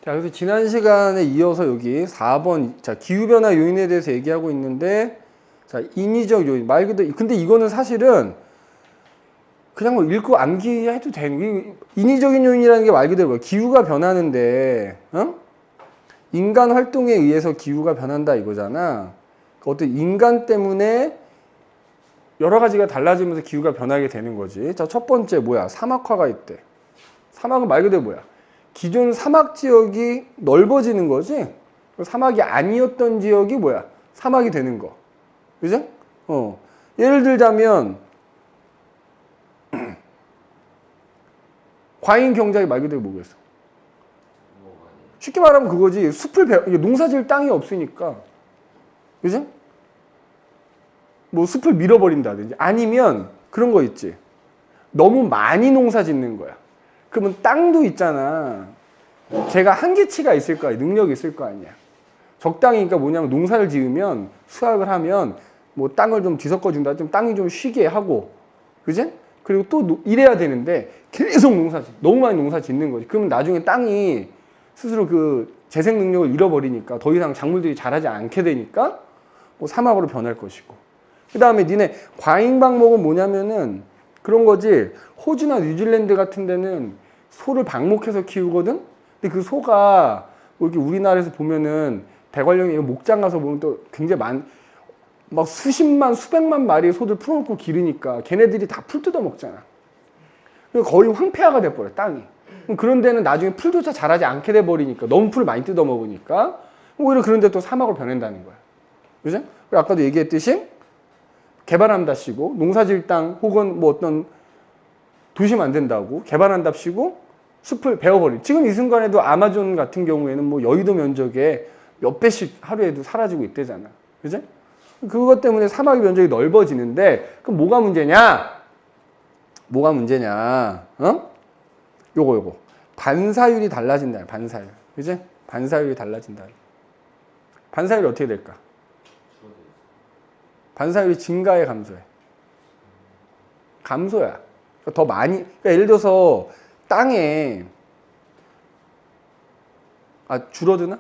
자, 그래서 지난 시간에 이어서 여기 4번, 자, 기후변화 요인에 대해서 얘기하고 있는데, 자, 인위적 요인, 말 그대로, 근데 이거는 사실은 그냥 뭐 읽고 암기해도 되는, 인위적인 요인이라는 게 말 그대로 뭐야? 기후가 변하는데, 어? 인간 활동에 의해서 기후가 변한다 이거잖아. 어떤 인간 때문에 여러 가지가 달라지면서 기후가 변하게 되는 거지. 자, 첫 번째 뭐야? 사막화가 있대. 사막은 말 그대로 뭐야? 기존 사막 지역이 넓어지는 거지. 사막이 아니었던 지역이 뭐야? 사막이 되는 거. 그죠? 예를 들자면 과잉 경작이 말 그대로 뭐겠어? 쉽게 말하면 그거지. 농사 지을 땅이 없으니까. 그죠? 뭐 숲을 밀어버린다든지 아니면 그런 거 있지. 너무 많이 농사 짓는 거야. 그러면 땅도 있잖아. 걔가 한계치가 있을 거야. 능력이 있을 거 아니야. 적당히, 그러니까 뭐냐면 농사를 지으면 수확을 하면 뭐 땅을 좀 뒤섞어준다. 좀 땅이 좀 쉬게 하고. 그지? 그리고 또 이래야 되는데 계속 너무 많이 농사 짓는 거지. 그러면 나중에 땅이 스스로 그 재생 능력을 잃어버리니까 더 이상 작물들이 자라지 않게 되니까 뭐 사막으로 변할 것이고. 그 다음에 니네 과잉 방목은 뭐냐면은 그런 거지. 호주나 뉴질랜드 같은 데는 소를 방목해서 키우거든? 근데 그 소가 뭐 이렇게 우리나라에서 보면은 대관령에 목장 가서 보면 또 굉장히 막 수십만, 수백만 마리의 소들 풀어놓고 기르니까 걔네들이 다 풀 뜯어 먹잖아. 거의 황폐화가 돼버려, 땅이. 그런 데는 나중에 풀조차 자라지 않게 돼버리니까 너무 풀을 많이 뜯어 먹으니까 오히려 그런 데 또 사막으로 변한다는 거야. 그죠? 아까도 얘기했듯이 개발한답시고 농사질 땅 혹은 뭐 어떤 도시 만든다고 개발한답시고 숲을 베어버린. 지금 이 순간에도 아마존 같은 경우에는 뭐 여의도 면적의 몇 배씩 하루에도 사라지고 있대잖아. 그죠? 그것 때문에 사막의 면적이 넓어지는데 그럼 뭐가 문제냐? 요거. 반사율이 달라진다. 반사율. 그지? 반사율이 달라진다. 반사율이 어떻게 될까? 반사율이 증가해, 감소해? 감소야. 더 많이, 그러니까 예를 들어서 땅에, 줄어드나?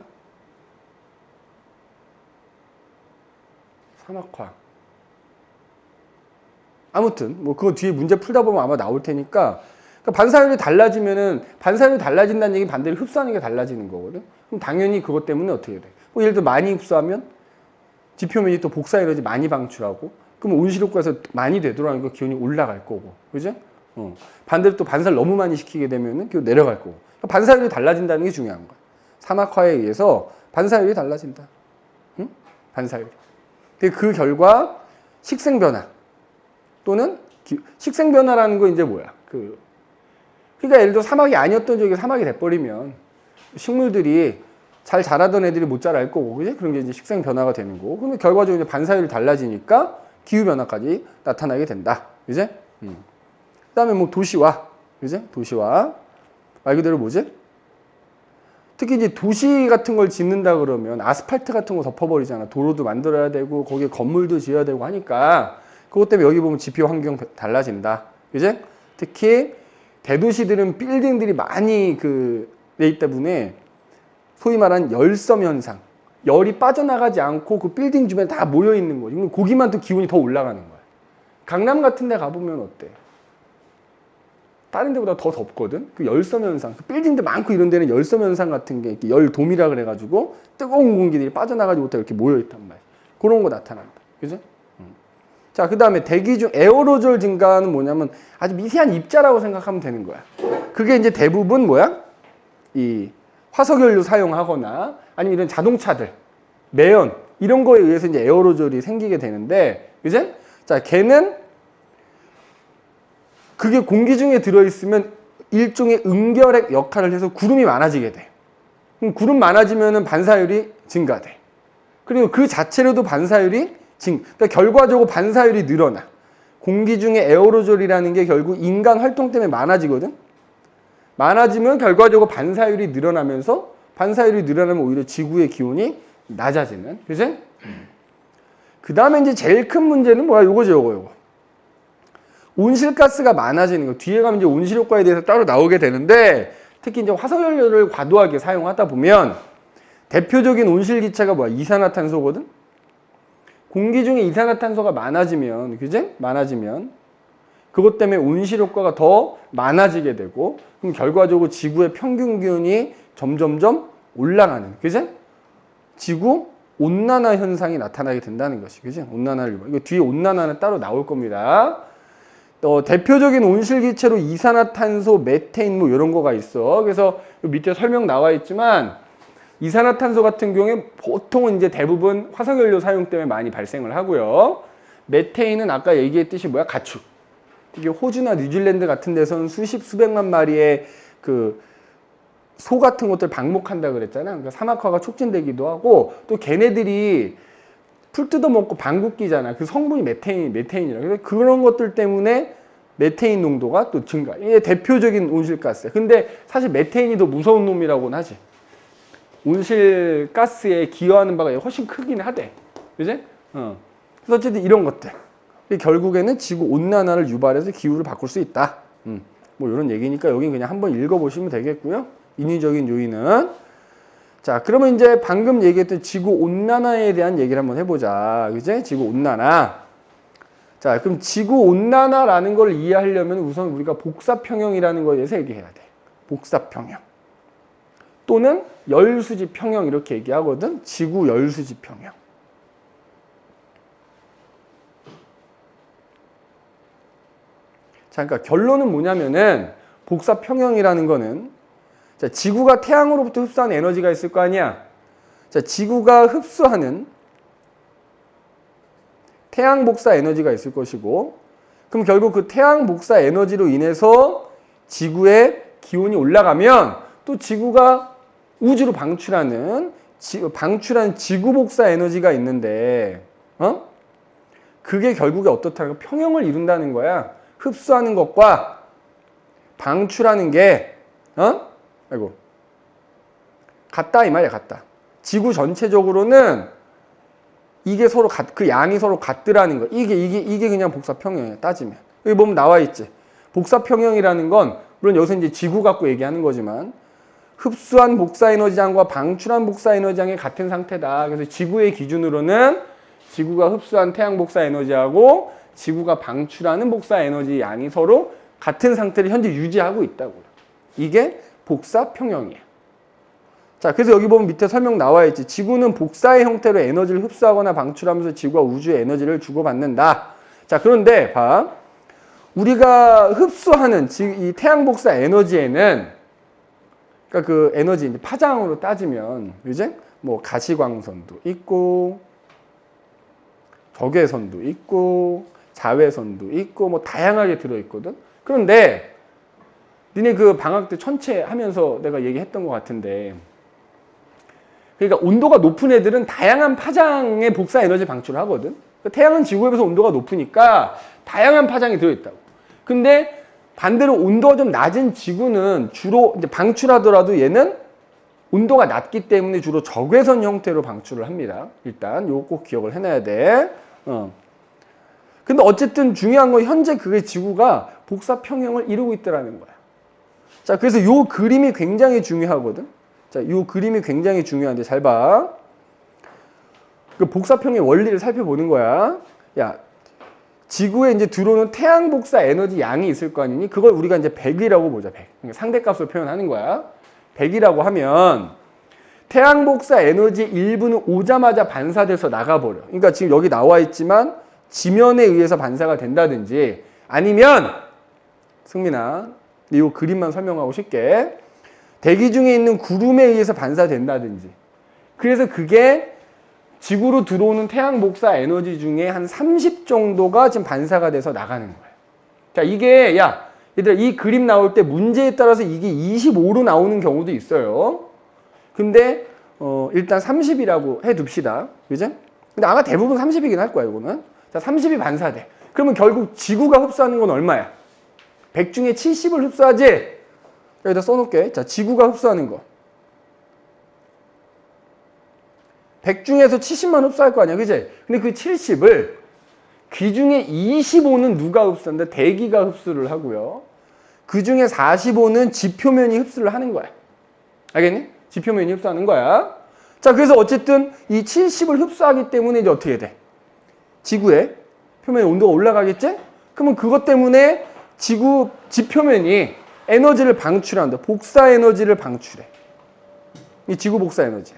사막화. 아무튼, 뭐, 그거 뒤에 문제 풀다 보면 아마 나올 테니까, 그러니까 반사율이 달라진다는 얘기는 반대로 흡수하는 게 달라지는 거거든. 그럼 당연히 그것 때문에 어떻게 돼? 뭐 예를 들어 많이 흡수하면 지표면이 또 복사 에너지 많이 방출하고, 그러면 온실효과에서 많이 되돌아가니까 기온이 올라갈 거고, 그죠? 반대로 또 반사를 너무 많이 시키게 되면은 기온 내려갈 거고. 그러니까 반사율이 달라진다는 게 중요한 거야. 사막화에 의해서 반사율이 달라진다. 응? 반사율. 그 결과 식생 변화 또는 식생 변화라는 거 이제 뭐야? 그러니까 예를 들어 사막이 아니었던 지역이 사막이 돼버리면 식물들이 잘 자라던 애들이 못 자랄 거고, 그지? 그런 게 이제 식생 변화가 되는 거고. 그러면 결과적으로 이제 반사율이 달라지니까 기후 변화까지 나타나게 된다. 그지? 그 다음에 뭐 도시화. 그지? 도시화. 말 그대로 뭐지? 특히 이제 도시 같은 걸 짓는다 그러면 아스팔트 같은 거 덮어버리잖아. 도로도 만들어야 되고, 거기에 건물도 지어야 되고 하니까, 그것 때문에 여기 보면 지표 환경 달라진다. 그지? 특히 대도시들은 빌딩들이 많이 돼 있다 때문에 소위 말하는 열섬 현상. 열이 빠져나가지 않고 그 빌딩 주변에 다 모여 있는 거지. 그럼 거기만 또 기온이 더 올라가는 거야. 강남 같은 데 가보면 어때? 다른 데보다 더 덥거든? 그 열섬 현상. 그 빌딩들 많고 이런 데는 열섬 현상 같은 게 열돔이라 그래가지고 뜨거운 공기들이 빠져나가지 못하고 이렇게 모여 있단 말이야. 그런 거 나타난다. 그죠? 자, 그 다음에 대기 중 에어로졸 증가는 뭐냐면 아주 미세한 입자라고 생각하면 되는 거야. 그게 이제 대부분 뭐야? 이 화석연료 사용하거나 아니면 이런 자동차들, 매연 이런 거에 의해서 이제 에어로졸이 생기게 되는데, 그지? 자, 걔는 그게 공기 중에 들어있으면 일종의 응결핵 역할을 해서 구름이 많아지게 돼. 그럼 구름 많아지면은 반사율이 증가돼. 그리고 그 자체로도 반사율이 그러니까 결과적으로 반사율이 늘어나. 공기 중에 에어로졸이라는 게 결국 인간 활동 때문에 많아지거든. 많아지면 결과적으로 반사율이 늘어나면서 반사율이 늘어나면 오히려 지구의 기온이 낮아지는. 그지? 그 다음에 이제 제일 큰 문제는 뭐야? 요거. 온실가스가 많아지는 거. 뒤에 가면 이제 온실효과에 대해서 따로 나오게 되는데, 특히 이제 화석연료를 과도하게 사용하다 보면 대표적인 온실기체가 뭐야? 이산화탄소거든? 공기 중에 이산화탄소가 많아지면, 그지? 많아지면 그것 때문에 온실 효과가 더 많아지게 되고, 그럼 결과적으로 지구의 평균 기온이 점점점 올라가는, 그지? 지구 온난화 현상이 나타나게 된다는 것이, 그지? 온난화를, 이거 뒤에 온난화는 따로 나올 겁니다. 대표적인 온실기체로 이산화탄소, 메테인 뭐 이런 거가 있어. 그래서 밑에 설명 나와 있지만 이산화탄소 같은 경우에 보통은 이제 대부분 화석연료 사용 때문에 많이 발생을 하고요. 메테인은 아까 얘기했듯이 뭐야? 가축. 이게 호주나 뉴질랜드 같은 데서는 수십, 수백만 마리의 그 소 같은 것들 방목한다 그랬잖아. 그러니까 사막화가 촉진되기도 하고 또 걔네들이 풀 뜯어먹고 방귀 뀌잖아. 그 성분이 메테인이라. 그래서 그런 것들 때문에 메테인 농도가 또 증가. 이게 대표적인 온실가스야. 근데 사실 메테인이 더 무서운 놈이라고는 하지. 온실가스에 기여하는 바가 훨씬 크긴 하대. 그지? 그래서 어쨌든 이런 것들. 결국에는 지구 온난화를 유발해서 기후를 바꿀 수 있다. 뭐 이런 얘기니까 여기 그냥 한번 읽어보시면 되겠고요. 인위적인 요인은. 자, 그러면 이제 방금 얘기했던 지구 온난화에 대한 얘기를 한번 해보자. 그지? 지구 온난화. 자, 그럼 지구 온난화라는 걸 이해하려면 우선 우리가 복사평형이라는 거에 대해서 얘기해야 돼. 복사평형. 또는 열수지 평형 이렇게 얘기하거든. 지구 열수지 평형. 자, 그러니까 결론은 뭐냐면은 복사평형이라는 거는 자, 지구가 태양으로부터 흡수하는 에너지가 있을 거 아니야. 자, 지구가 흡수하는 태양 복사 에너지가 있을 것이고, 그럼 결국 그 태양 복사 에너지로 인해서 지구의 기온이 올라가면 또 지구가 우주로 방출하는 지구 복사 에너지가 있는데, 그게 결국에 어떻다는 거야? 평형을 이룬다는 거야. 흡수하는 것과 방출하는 게, 아이고, 같다 이 말이야, 같다. 지구 전체적으로는 이게 서로 그 양이 서로 같더라는 거. 이게 그냥 복사평형이야, 따지면. 여기 보면 나와 있지. 복사평형이라는 건, 물론 여기서 이제 지구 갖고 얘기하는 거지만, 흡수한 복사에너지량과 방출한 복사에너지량이 같은 상태다. 그래서 지구의 기준으로는 지구가 흡수한 태양 복사에너지하고 지구가 방출하는 복사에너지 양이 서로 같은 상태를 현재 유지하고 있다고. 이게 복사평형이야. 자, 그래서 여기 보면 밑에 설명 나와 있지. 지구는 복사의 형태로 에너지를 흡수하거나 방출하면서 지구와 우주의 에너지를 주고받는다. 자, 그런데 봐. 우리가 흡수하는 이 태양 복사 에너지에는 그러니까 그 에너지 이제 파장으로 따지면 이제 뭐 가시광선도 있고 적외선도 있고 자외선도 있고 뭐 다양하게 들어 있거든. 그런데 니네 그 방학 때 천체 하면서 내가 얘기했던 것 같은데, 그러니까 온도가 높은 애들은 다양한 파장의 복사 에너지 방출을 하거든. 그러니까 태양은 지구에 비해서 온도가 높으니까 다양한 파장이 들어있다고. 근데 반대로 온도가 좀 낮은 지구는 주로 이제 방출하더라도 얘는 온도가 낮기 때문에 주로 적외선 형태로 방출을 합니다. 일단 요거 꼭 기억을 해놔야 돼. 근데 어쨌든 중요한 건 현재 그게 지구가 복사평형을 이루고 있다는 거야. 자, 그래서 요 그림이 굉장히 중요하거든. 자, 요 그림이 굉장히 중요한데 잘 봐. 그 복사평의 원리를 살펴보는 거야. 야, 지구에 이제 들어오는 태양 복사 에너지 양이 있을 거 아니니? 그걸 우리가 이제 100이라고 보자, 100. 그러니까 상대값으로 표현하는 거야. 100이라고 하면 태양 복사 에너지 일부는 오자마자 반사돼서 나가버려. 그러니까 지금 여기 나와 있지만 지면에 의해서 반사가 된다든지 아니면 승민아, 이 그림만 설명하고 쉽게 대기 중에 있는 구름에 의해서 반사된다든지, 그래서 그게 지구로 들어오는 태양 복사 에너지 중에 한 30 정도가 지금 반사가 돼서 나가는 거야. 자, 이게 야 얘들아, 이 그림 나올 때 문제에 따라서 이게 25로 나오는 경우도 있어요. 근데 일단 30이라고 해둡시다. 그죠? 근데 아마 대부분 30이긴 할 거야, 이거는. 자, 30이 반사돼. 그러면 결국 지구가 흡수하는 건 얼마야? 100 중에 70을 흡수하지? 여기다 써놓을게. 자, 지구가 흡수하는 거. 100 중에서 70만 흡수할 거 아니야, 그지? 근데 그 70을 그 중에 25는 누가 흡수한다? 대기가 흡수를 하고요. 그 중에 45는 지표면이 흡수를 하는 거야. 알겠니? 지표면이 흡수하는 거야. 자, 그래서 어쨌든 이 70을 흡수하기 때문에 이제 어떻게 돼? 지구의 표면 온도가 올라가겠지? 그러면 그것 때문에 지표면이 에너지를 방출한다. 복사 에너지를 방출해. 이 지구 복사 에너지야.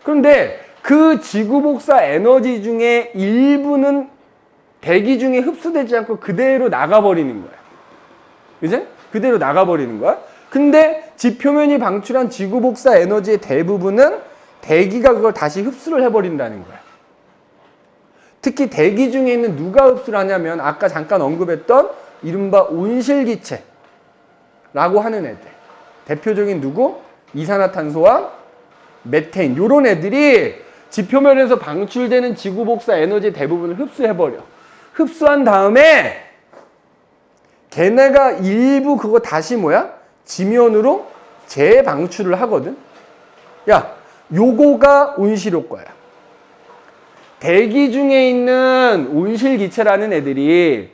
그런데 그 지구 복사 에너지 중에 일부는 대기 중에 흡수되지 않고 그대로 나가버리는 거야. 그지? 그대로 나가버리는 거야. 근데 지표면이 방출한 지구 복사 에너지의 대부분은 대기가 그걸 다시 흡수를 해버린다는 거야. 특히 대기 중에 있는 누가 흡수를 하냐면 아까 잠깐 언급했던 이른바 온실기체라고 하는 애들. 대표적인 누구? 이산화탄소와 메테인. 이런 애들이 지표면에서 방출되는 지구 복사 에너지의 대부분을 흡수해버려. 흡수한 다음에 걔네가 일부 그거 다시 지면으로 재방출을 하거든. 야, 요거가 온실효과야. 대기 중에 있는 온실기체라는 애들이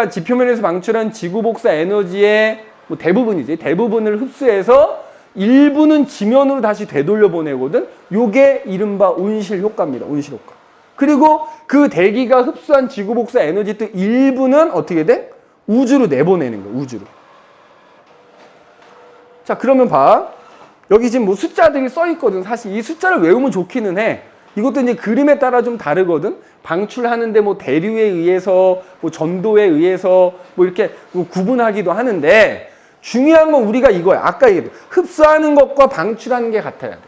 지표면에서 방출한 지구 복사 에너지의 대부분이지. 대부분을 흡수해서 일부는 지면으로 다시 되돌려 보내거든. 요게 이른바 온실효과입니다. 온실효과. 그리고 그 대기가 흡수한 지구 복사 에너지 또 일부는 어떻게 돼? 우주로 내보내는 거야. 우주로. 자, 그러면 봐. 여기 지금 숫자들이 써 있거든. 사실 이 숫자를 외우면 좋기는 해. 이것도 이제 그림에 따라 좀 다르거든. 방출하는데 대류에 의해서 전도에 의해서 이렇게 구분하기도 하는데 중요한 건 우리가 이거야. 아까 얘기했듯이 흡수하는 것과 방출하는 게 같아야 돼.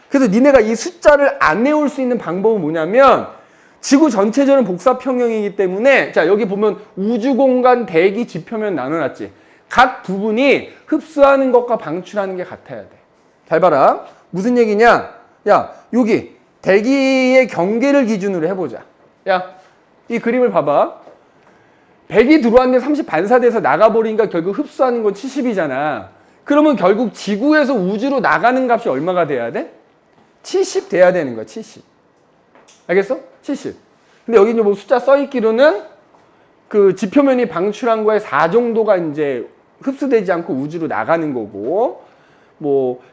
그래서 니네가 이 숫자를 안 외울 수 있는 방법은 뭐냐면 지구 전체적인 복사평형이기 때문에 자, 여기 보면 우주공간 대기 지표면 나눠놨지. 각 부분이 흡수하는 것과 방출하는 게 같아야 돼. 잘 봐라. 무슨 얘기냐? 야, 여기 대기의 경계를 기준으로 해보자. 야, 이 그림을 봐봐. 100이 들어왔는데 30 반사돼서 나가버리니까 결국 흡수하는 건 70이잖아. 그러면 결국 지구에서 우주로 나가는 값이 얼마가 돼야 돼? 70 돼야 되는 거야, 70. 알겠어? 70. 근데 여기 이제 숫자 써있기로는 그 지표면이 방출한 거에 4 정도가 이제 흡수되지 않고 우주로 나가는 거고,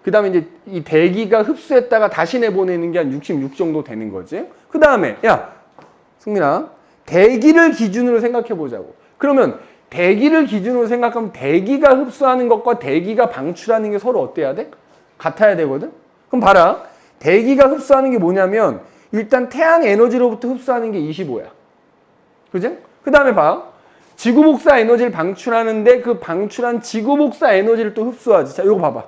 그 다음에 이제 이 대기가 흡수했다가 다시 내보내는 게 한 66 정도 되는 거지. 그 다음에, 야, 승민아, 대기를 기준으로 생각해 보자고. 그러면 대기를 기준으로 생각하면 대기가 흡수하는 것과 대기가 방출하는 게 서로 어때야 돼? 같아야 되거든? 그럼 봐라. 대기가 흡수하는 게 뭐냐면 일단 태양 에너지로부터 흡수하는 게 25야. 그지? 그 다음에 봐. 지구 복사 에너지를 방출하는데 그 방출한 지구 복사 에너지를 또 흡수하지. 자, 이거 봐봐.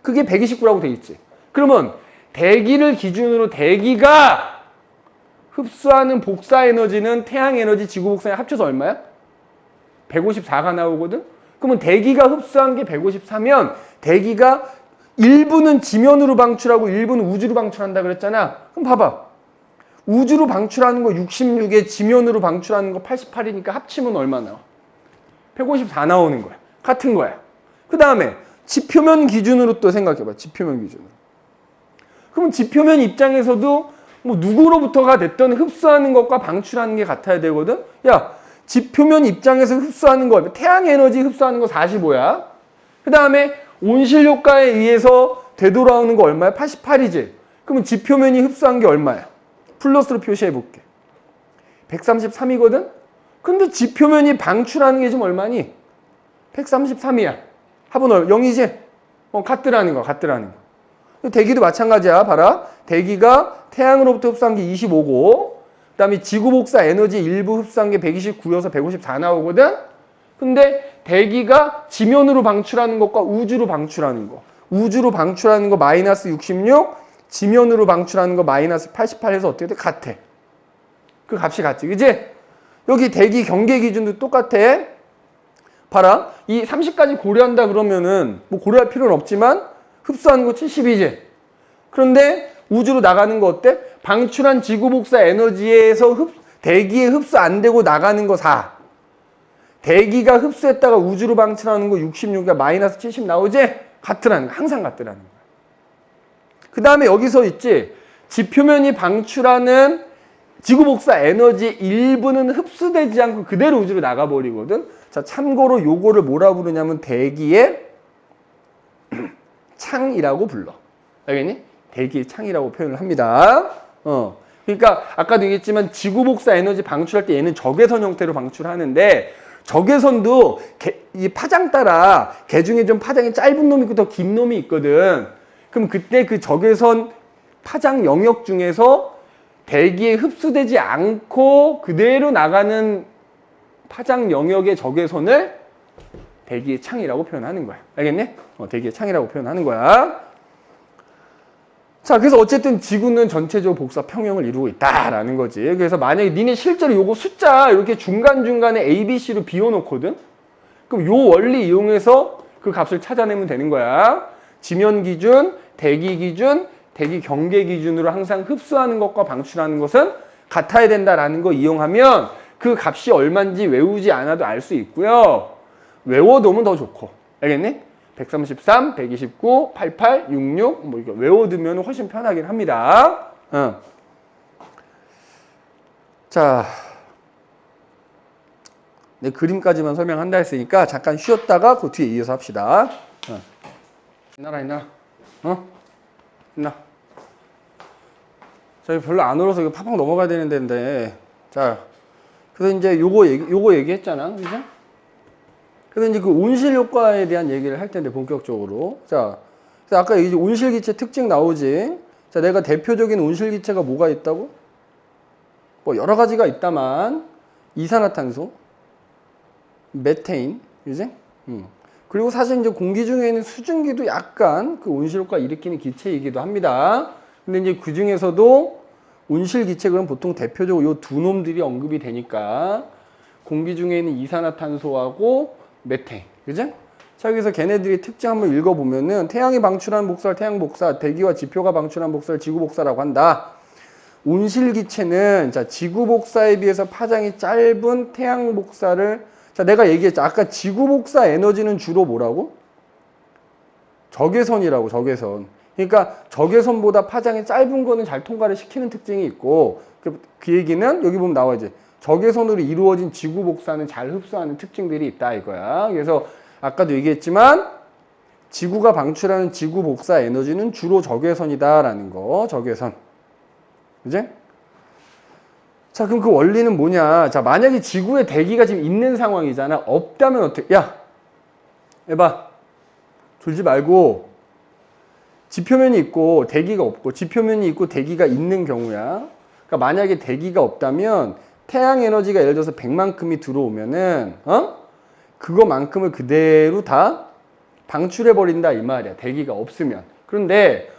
그게 129라고 돼 있지. 그러면 대기를 기준으로 대기가 흡수하는 복사 에너지는 태양 에너지, 지구 복사 에너지 합쳐서 얼마야? 154가 나오거든? 그러면 대기가 흡수한 게 154면 대기가 일부는 지면으로 방출하고 일부는 우주로 방출한다 그랬잖아. 그럼 봐봐. 우주로 방출하는 거 66에 지면으로 방출하는 거 88이니까 합치면 얼마 나와? 154 나오는 거야. 같은 거야. 그 다음에 지표면 기준으로 또 생각해봐. 지표면 기준으로. 그럼 지표면 입장에서도 누구로부터가 됐든 흡수하는 것과 방출하는 게 같아야 되거든? 야, 지표면 입장에서 흡수하는 거, 태양 에너지 흡수하는 거 45야. 그 다음에 온실효과에 의해서 되돌아오는 거 얼마야? 88이지. 그러면 지표면이 흡수한 게 얼마야? 플러스로 표시해 볼게. 133이거든? 근데 지표면이 방출하는 게 지금 얼마니? 133이야. 합은 0이지? 같더라는 거, 같더라는 거. 대기도 마찬가지야. 봐라. 대기가 태양으로부터 흡수한 게 25고, 그 다음에 지구 복사 에너지 일부 흡수한 게 129여서 154 나오거든? 근데 대기가 지면으로 방출하는 것과 우주로 방출하는 거. 우주로 방출하는 거 마이너스 66, 지면으로 방출하는 거 마이너스 88 해서 어떻게 돼? 같아. 그 값이 같지. 그지? 여기 대기 경계 기준도 똑같아. 봐라. 이 30까지 고려한다 그러면은 고려할 필요는 없지만 흡수하는 거 70이지. 그런데 우주로 나가는 거 어때? 방출한 지구 복사 에너지에서 대기에 흡수 안 되고 나가는 거 4. 대기가 흡수했다가 우주로 방출하는 거 66이 마이너스 70 나오지? 같더라는 거. 항상 같더라는 거. 그 다음에 여기서 있지. 지표면이 방출하는 지구 복사 에너지 일부는 흡수되지 않고 그대로 우주로 나가버리거든. 자, 참고로 요거를 뭐라 부르냐면 대기의 창이라고 불러. 알겠니? 대기의 창이라고 표현을 합니다. 그러니까 아까도 얘기했지만 지구 복사 에너지 방출할 때 얘는 적외선 형태로 방출하는데 적외선도 이 파장 따라 개 중에 좀 파장이 짧은 놈이 있고 더 긴 놈이 있거든. 그럼 그때 그 적외선 파장 영역 중에서 대기에 흡수되지 않고 그대로 나가는 파장 영역의 적외선을 대기의 창이라고 표현하는 거야. 알겠니? 대기의 창이라고 표현하는 거야. 자, 그래서 어쨌든 지구는 전체적으로 복사 평형을 이루고 있다라는 거지. 그래서 만약에 니네 실제로 요거 숫자 이렇게 중간중간에 A, B, C로 비워놓거든? 그럼 요 원리 이용해서 그 값을 찾아내면 되는 거야. 지면 기준, 대기 기준, 대기 경계 기준으로 항상 흡수하는 것과 방출하는 것은 같아야 된다라는 거 이용하면 그 값이 얼마인지 외우지 않아도 알 수 있고요. 외워두면 더 좋고. 알겠니? 133, 129, 88, 66 뭐 이거 외워두면 훨씬 편하긴 합니다. 자, 내 그림까지만 설명한다 했으니까 잠깐 쉬었다가 그 뒤에 이어서 합시다. 있나라 있나? 있나? 자, 별로 안 어려서 이거 팍팍 넘어가야 되는 데인데. 자, 그래서 이제 요거 얘기했잖아, 그죠? 그래서 이제 그 온실 효과에 대한 얘기를 할 텐데 본격적으로. 자, 그래서 아까 이제 온실기체 특징 나오지. 자, 내가 대표적인 온실기체가 뭐가 있다고? 뭐 여러 가지가 있다만 이산화탄소, 메테인, 그지? 그리고 사실 이제 공기 중에는 수증기도 약간 그 온실 효과 일으키는 기체이기도 합니다. 근데 이제 그 중에서도 온실기체 그럼 보통 대표적으로 요 두 놈들이 언급이 되니까 공기 중에 있는 이산화탄소하고 메테인, 그죠? 자, 여기서 걔네들이 특징 한번 읽어보면은 태양이 방출한 복사를 태양 복사, 대기와 지표가 방출한 복사를 지구 복사라고 한다. 온실기체는 자, 지구 복사에 비해서 파장이 짧은 태양 복사를 자, 내가 얘기했죠. 아까 지구 복사 에너지는 주로 뭐라고? 적외선이라고, 적외선. 그러니까 적외선보다 파장이 짧은 거는 잘 통과를 시키는 특징이 있고 그 얘기는 여기 보면 나와야지. 적외선으로 이루어진 지구 복사는 잘 흡수하는 특징들이 있다 이거야. 그래서 아까도 얘기했지만 지구가 방출하는 지구 복사 에너지는 주로 적외선이다라는 거. 적외선. 그지? 자, 그럼 그 원리는 뭐냐? 자, 만약에 지구에 대기가 지금 있는 상황이잖아. 없다면 어떻게? 야, 해봐. 졸지 말고 지표면이 있고 대기가 없고 지표면이 있고 대기가 있는 경우야. 그러니까 만약에 대기가 없다면 태양 에너지가 예를 들어서 100만큼이 들어오면은 그거만큼을 그대로 다 방출해 버린다 이 말이야. 대기가 없으면. 그런데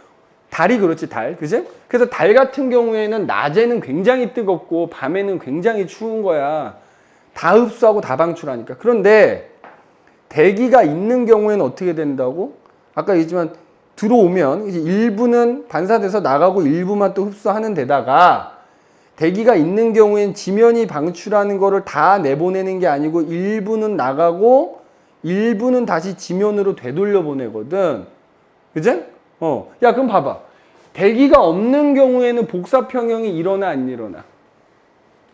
달이 그렇지, 달. 그지? 그래서 달 같은 경우에는 낮에는 굉장히 뜨겁고 밤에는 굉장히 추운 거야. 다 흡수하고 다 방출하니까. 그런데 대기가 있는 경우에는 어떻게 된다고? 아까 얘기했지만 들어오면 이제 일부는 반사돼서 나가고 일부만 또 흡수하는 데다가 대기가 있는 경우엔 지면이 방출하는 거를 다 내보내는 게 아니고 일부는 나가고 일부는 다시 지면으로 되돌려 보내거든. 그지? 야, 그럼 봐봐. 대기가 없는 경우에는 복사 평형이 일어나 안 일어나?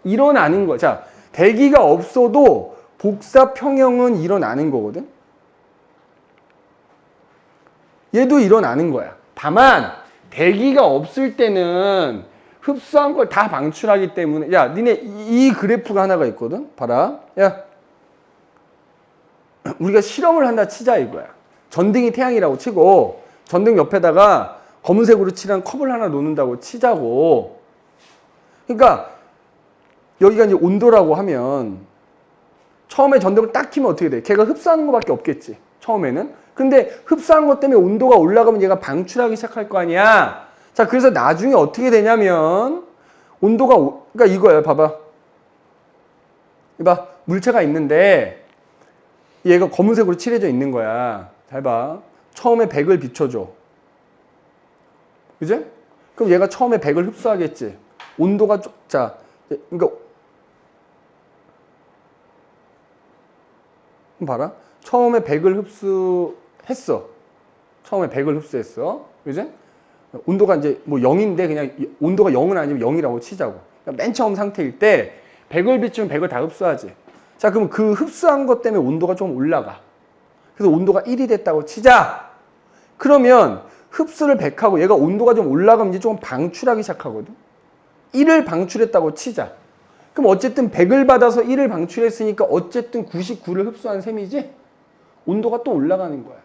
일어나는 거야. 자, 대기가 없어도 복사 평형은 일어나는 거거든. 얘도 일어나는 거야. 다만 대기가 없을 때는 흡수한 걸 다 방출하기 때문에 야, 니네 이 그래프가 하나가 있거든. 봐라. 야, 우리가 실험을 한다 치자 이거야. 전등이 태양이라고 치고 전등 옆에다가 검은색으로 칠한 컵을 하나 놓는다고 치자고. 그러니까 여기가 이제 온도라고 하면 처음에 전등을 딱 켜면 어떻게 돼? 걔가 흡수하는 것밖에 없겠지. 처음에는. 근데 흡수한 것 때문에 온도가 올라가면 얘가 방출하기 시작할 거 아니야. 자, 그래서 나중에 어떻게 되냐면 온도가 그러니까 이거야. 봐봐. 이봐. 물체가 있는데 얘가 검은색으로 칠해져 있는 거야. 잘 봐. 처음에 100을 비춰줘. 그지? 그럼 얘가 처음에 100을 흡수하겠지. 온도가 자, 그러니까 봐라. 처음에 100을 흡수했어. 처음에 100을 흡수했어. 그지? 온도가 이제 뭐 0인데 그냥 온도가 0은 아니면 0이라고 치자고. 맨 처음 상태일 때 100을 비추면 100을 다 흡수하지. 자, 그럼 그 흡수한 것 때문에 온도가 좀 올라가. 그래서 온도가 1이 됐다고 치자. 그러면 흡수를 100하고 얘가 온도가 좀 올라가면 이제 조금 방출하기 시작하거든. 1을 방출했다고 치자. 그럼 어쨌든 100을 받아서 1을 방출했으니까 어쨌든 99를 흡수한 셈이지? 온도가 또 올라가는 거야.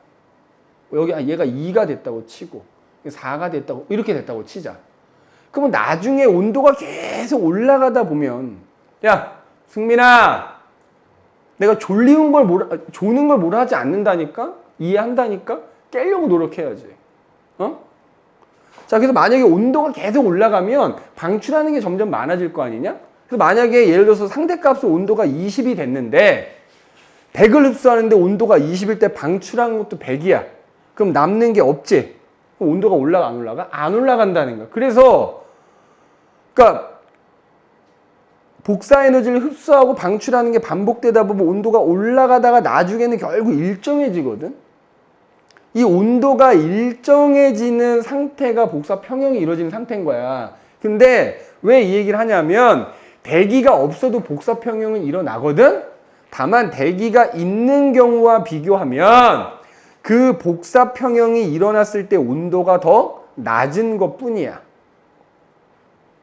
여기 얘가 2가 됐다고 치고 4가 됐다고 이렇게 됐다고 치자. 그러면 나중에 온도가 계속 올라가다 보면 야 승민아 내가 조는 걸 뭐라 하지 않는다니까? 이해한다니까? 깨려고 노력해야지. 어? 자, 그래서 만약에 온도가 계속 올라가면 방출하는 게 점점 많아질 거 아니냐? 그래서 만약에 예를 들어서 상대값의 온도가 20이 됐는데 100을 흡수하는데 온도가 20일 때 방출한 것도 100이야. 그럼 남는 게 없지? 그럼 온도가 올라가 안 올라가? 안 올라간다는 거야. 그래서 그러니까 복사 에너지를 흡수하고 방출하는 게 반복되다 보면 온도가 올라가다가 나중에는 결국 일정해지거든. 이 온도가 일정해지는 상태가 복사 평형이 이루어지는 상태인 거야. 근데 왜 이 얘기를 하냐면 대기가 없어도 복사 평형은 일어나거든. 다만 대기가 있는 경우와 비교하면 그 복사 평형이 일어났을 때 온도가 더 낮은 것 뿐이야.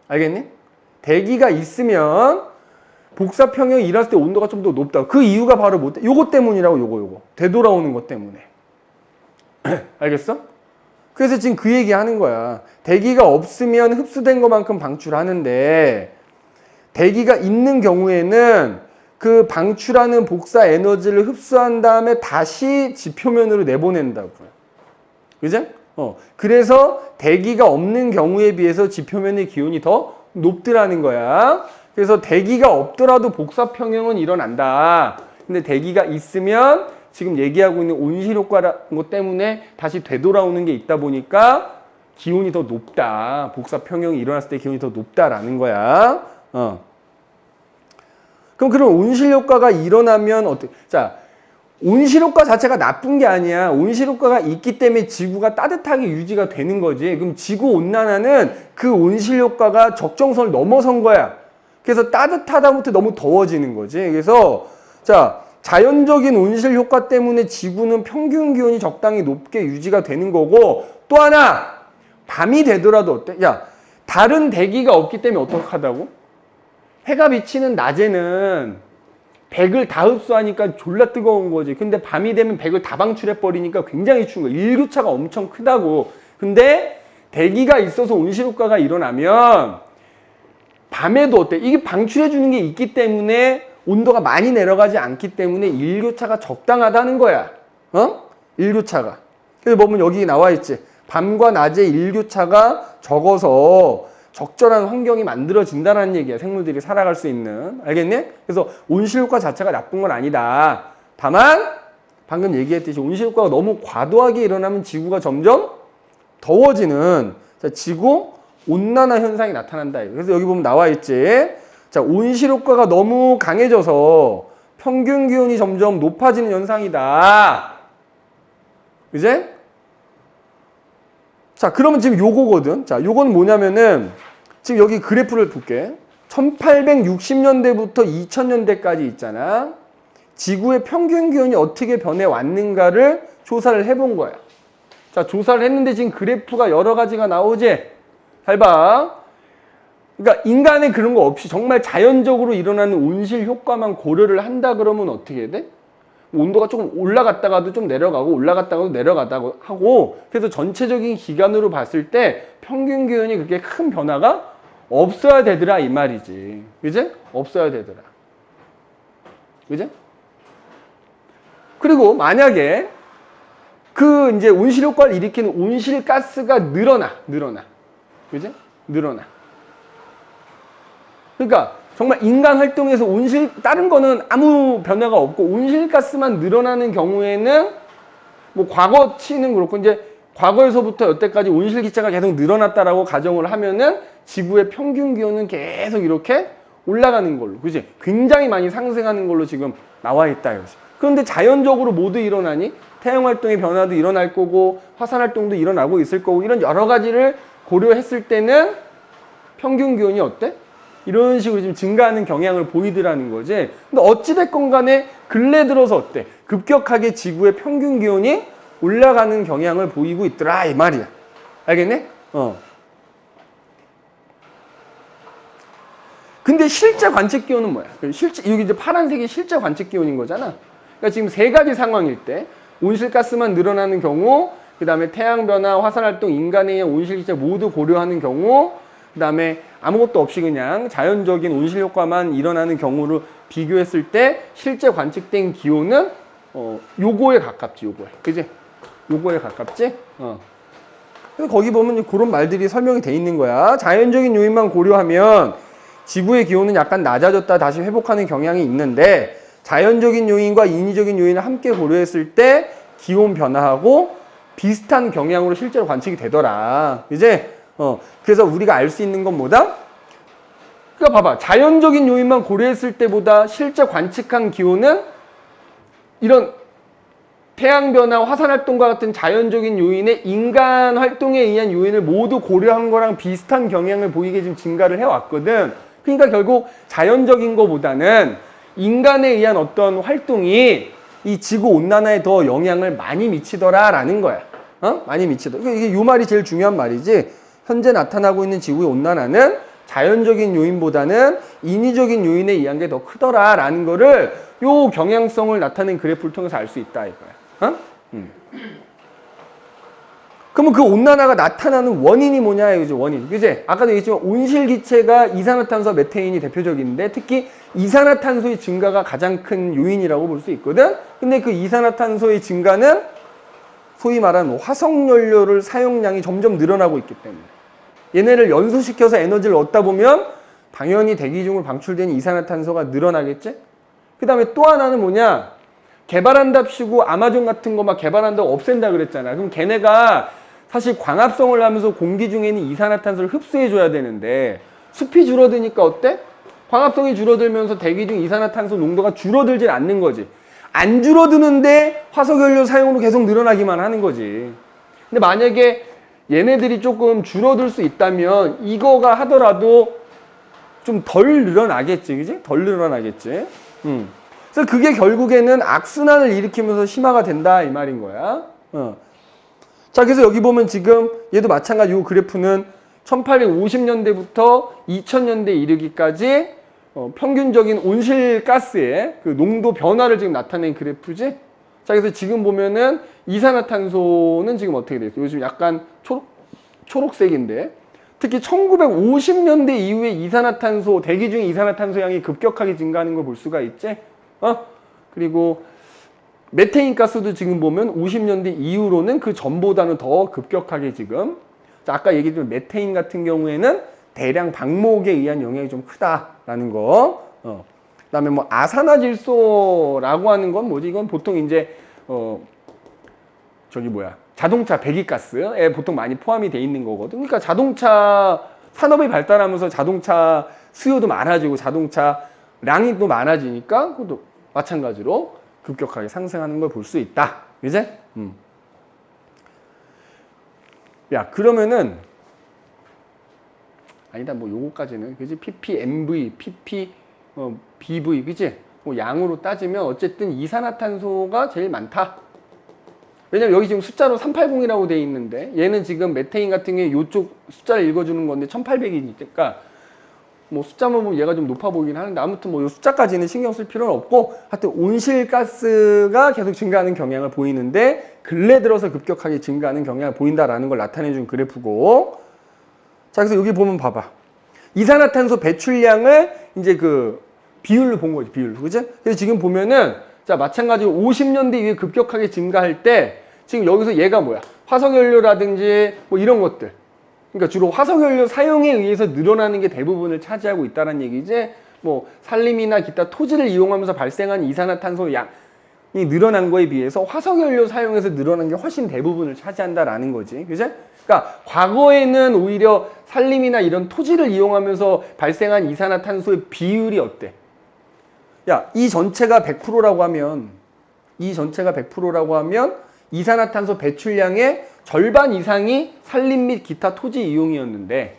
알겠니? 대기가 있으면 복사 평형이 일어났을 때 온도가 좀 더 높다. 그 이유가 바로 뭐, 요거 때문이라고, 요거. 되돌아오는 것 때문에. 알겠어? 그래서 지금 그 얘기 하는 거야. 대기가 없으면 흡수된 것만큼 방출하는데, 대기가 있는 경우에는 그 방출하는 복사 에너지를 흡수한 다음에 다시 지표면으로 내보낸다고요. 그죠? 그래서 대기가 없는 경우에 비해서 지표면의 기온이 더 높더라는 거야. 그래서 대기가 없더라도 복사 평형은 일어난다. 근데 대기가 있으면 지금 얘기하고 있는 온실 효과라는 것 때문에 다시 되돌아오는 게 있다 보니까 기온이 더 높다. 복사 평형이 일어났을 때 기온이 더 높다라는 거야. 그럼 온실 효과가 일어나면 어떻게? 자, 온실 효과 자체가 나쁜 게 아니야. 온실 효과가 있기 때문에 지구가 따뜻하게 유지가 되는 거지. 그럼 지구 온난화는 그 온실 효과가 적정선을 넘어선 거야. 그래서 따뜻하다부터 너무 더워지는 거지. 그래서 자, 자연적인 온실 효과 때문에 지구는 평균 기온이 적당히 높게 유지가 되는 거고, 또 하나 밤이 되더라도 어때? 야, 다른 대기가 없기 때문에 어떡하다고? 해가 비치는 낮에는 100을 다 흡수하니까 졸라 뜨거운 거지. 근데 밤이 되면 100을 다 방출해버리니까 굉장히 추운 거야. 일교차가 엄청 크다고. 근데 대기가 있어서 온실효과가 일어나면 밤에도 어때? 이게 방출해주는 게 있기 때문에 온도가 많이 내려가지 않기 때문에 일교차가 적당하다는 거야. 일교차가. 그래서 보면 여기 나와 있지. 밤과 낮의 일교차가 적어서 적절한 환경이 만들어진다는 얘기야. 생물들이 살아갈 수 있는. 알겠니? 그래서 온실효과 자체가 나쁜 건 아니다. 다만 방금 얘기했듯이 온실효과가 너무 과도하게 일어나면 지구가 점점 더워지는 지구 온난화 현상이 나타난다. 그래서 여기 보면 나와 있지. 자, 온실효과가 너무 강해져서 평균 기온이 점점 높아지는 현상이다. 그제? 자, 그러면 지금 요거거든. 자, 요거는 뭐냐면은 지금 여기 그래프를 볼게. 1860년대부터 2000년대까지 있잖아. 지구의 평균 기온이 어떻게 변해왔는가를 조사를 해본 거야. 자, 조사를 했는데 지금 그래프가 여러 가지가 나오지? 잘 봐. 그러니까 인간의 그런 거 없이 정말 자연적으로 일어나는 온실 효과만 고려를 한다 그러면 어떻게 돼? 온도가 조금 올라갔다가도 좀 내려가고 올라갔다가도 내려가다고 하고, 그래서 전체적인 기간으로 봤을 때 평균 기온이 그렇게 큰 변화가 없어야 되더라 이 말이지. 그지? 없어야 되더라. 그지? 그리고 만약에 그 이제 온실 효과를 일으키는 온실가스가 늘어나. 그지? 늘어나. 그러니까 정말 인간 활동에서 다른 거는 아무 변화가 없고 온실가스만 늘어나는 경우에는 뭐 과거치는 그렇고 이제 과거에서부터 여태까지 온실기체가 계속 늘어났다라고 가정을 하면은 지구의 평균 기온은 계속 이렇게 올라가는 걸로. 그지? 굉장히 많이 상승하는 걸로 지금 나와 있다 이거지. 그런데 자연적으로 모두 일어나니? 태양활동의 변화도 일어날 거고 화산활동도 일어나고 있을 거고 이런 여러 가지를 고려했을 때는 평균 기온이 어때? 이런 식으로 지금 증가하는 경향을 보이더라는 거지. 근데 어찌됐건 간에 근래 들어서 어때? 급격하게 지구의 평균 기온이 올라가는 경향을 보이고 있더라 이 말이야. 알겠네? 근데 실제 관측 기온은 뭐야? 실제 여기 이제 파란색이 실제 관측 기온인 거잖아. 그러니까 지금 세 가지 상황일 때 온실가스만 늘어나는 경우, 그 다음에 태양 변화, 화산 활동, 인간에 의한 온실기체 모두 고려하는 경우, 그 다음에 아무것도 없이 그냥 자연적인 온실 효과만 일어나는 경우를 비교했을 때 실제 관측된 기온은 요거에 가깝지, 요거에. 그지? 요거에 가깝지? 그래서 거기 보면 그런 말들이 설명이 돼 있는 거야. 자연적인 요인만 고려하면 지구의 기온은 약간 낮아졌다 다시 회복하는 경향이 있는데 자연적인 요인과 인위적인 요인을 함께 고려했을 때 기온 변화하고 비슷한 경향으로 실제로 관측이 되더라. 이제 그래서 우리가 알 수 있는 건 뭐다? 그러니까 봐봐. 자연적인 요인만 고려했을 때보다 실제 관측한 기온은 이런 태양 변화, 화산 활동과 같은 자연적인 요인에 인간 활동에 의한 요인을 모두 고려한 거랑 비슷한 경향을 보이게 지금 증가를 해왔거든. 그러니까 결국 자연적인 거보다는 인간에 의한 어떤 활동이 이 지구 온난화에 더 영향을 많이 미치더라라는 거야. 많이 미치더라. 이게 요 말이 제일 중요한 말이지. 현재 나타나고 있는 지구의 온난화는 자연적인 요인보다는 인위적인 요인에 의한 게 더 크더라라는 거를 요 경향성을 나타낸 그래프를 통해서 알 수 있다 이거야. 그러면 그 온난화가 나타나는 원인이 뭐냐 이거죠. 원인. 그지? 아까도 얘기했지만 온실기체가 이산화탄소, 메테인이 대표적인데 특히 이산화탄소의 증가가 가장 큰 요인이라고 볼 수 있거든. 근데 그 이산화탄소의 증가는 소위 말하는 화석연료를 사용량이 점점 늘어나고 있기 때문에 얘네를 연소시켜서 에너지를 얻다 보면 당연히 대기 중으로 방출되는 이산화탄소가 늘어나겠지? 그 다음에 또 하나는 뭐냐? 개발한답시고 아마존 같은 거 막 개발한다고 없앤다 그랬잖아. 그럼 걔네가 사실 광합성을 하면서 공기 중에 있는 이산화탄소를 흡수해줘야 되는데 숲이 줄어드니까 어때? 광합성이 줄어들면서 대기 중 이산화탄소 농도가 줄어들질 않는 거지. 안 줄어드는데 화석연료 사용으로 계속 늘어나기만 하는 거지. 근데 만약에 얘네들이 조금 줄어들 수 있다면 이거가 하더라도 좀 덜 늘어나겠지. 그지? 덜 늘어나겠지. 그래서 그게 결국에는 악순환을 일으키면서 심화가 된다 이 말인 거야. 자, 그래서 여기 보면 지금 얘도 마찬가지 이 그래프는 1850년대부터 2000년대 이르기까지 평균적인 온실가스의 그 농도 변화를 지금 나타낸 그래프지. 자, 그래서 지금 보면은 이산화탄소는 지금 어떻게 돼 있어요? 요즘 약간 초록색인데 특히 1950년대 이후에 이산화탄소, 대기 중에 이산화탄소 양이 급격하게 증가하는 걸 볼 수가 있지. 그리고 메테인 가스도 지금 보면 50년대 이후로는 그 전보다는 더 급격하게 지금. 자, 아까 얘기했던 메테인 같은 경우에는 대량 방목에 의한 영향이 좀 크다라는 거. 그다음에 뭐 아산화질소라고 하는 건 뭐지? 이건 보통 이제 자동차 배기가스에 보통 많이 포함이 돼 있는 거거든. 그러니까 자동차 산업이 발달하면서 자동차 수요도 많아지고 자동차량이 또 많아지니까 그것도 마찬가지로 급격하게 상승하는 걸 볼 수 있다. 이제? 야, 그러면은 아니다. 뭐 요거까지는 그지? ppmv, bv 그지? 뭐 양으로 따지면 어쨌든 이산화탄소가 제일 많다. 왜냐면 여기 지금 숫자로 380이라고 돼 있는데 얘는 지금 메테인 같은 게 요쪽 숫자를 읽어주는 건데 1800이니까 뭐 숫자만 보면 얘가 좀 높아 보이긴 하는데 아무튼 뭐 이 숫자까지는 신경 쓸 필요는 없고 하여튼 온실가스가 계속 증가하는 경향을 보이는데 근래 들어서 급격하게 증가하는 경향을 보인다라는 걸 나타내 준 그래프고. 자, 그래서 여기 보면 봐봐. 이산화탄소 배출량을 이제 그 비율로 본 거지, 비율로. 그죠? 그래서 지금 보면은 자, 마찬가지로 50년대 이후에 급격하게 증가할 때 지금 여기서 얘가 뭐야? 화석연료라든지 뭐 이런 것들. 그러니까 주로 화석연료 사용에 의해서 늘어나는 게 대부분을 차지하고 있다는 얘기지. 뭐 산림이나 기타 토지를 이용하면서 발생한 이산화탄소 양이 늘어난 거에 비해서 화석연료 사용해서 늘어난 게 훨씬 대부분을 차지한다라는 거지. 그죠? 그러니까 과거에는 오히려 산림이나 이런 토지를 이용하면서 발생한 이산화탄소의 비율이 어때? 야, 이 전체가 100%라고 하면 이산화탄소 배출량의 절반 이상이 산림 및 기타 토지 이용이었는데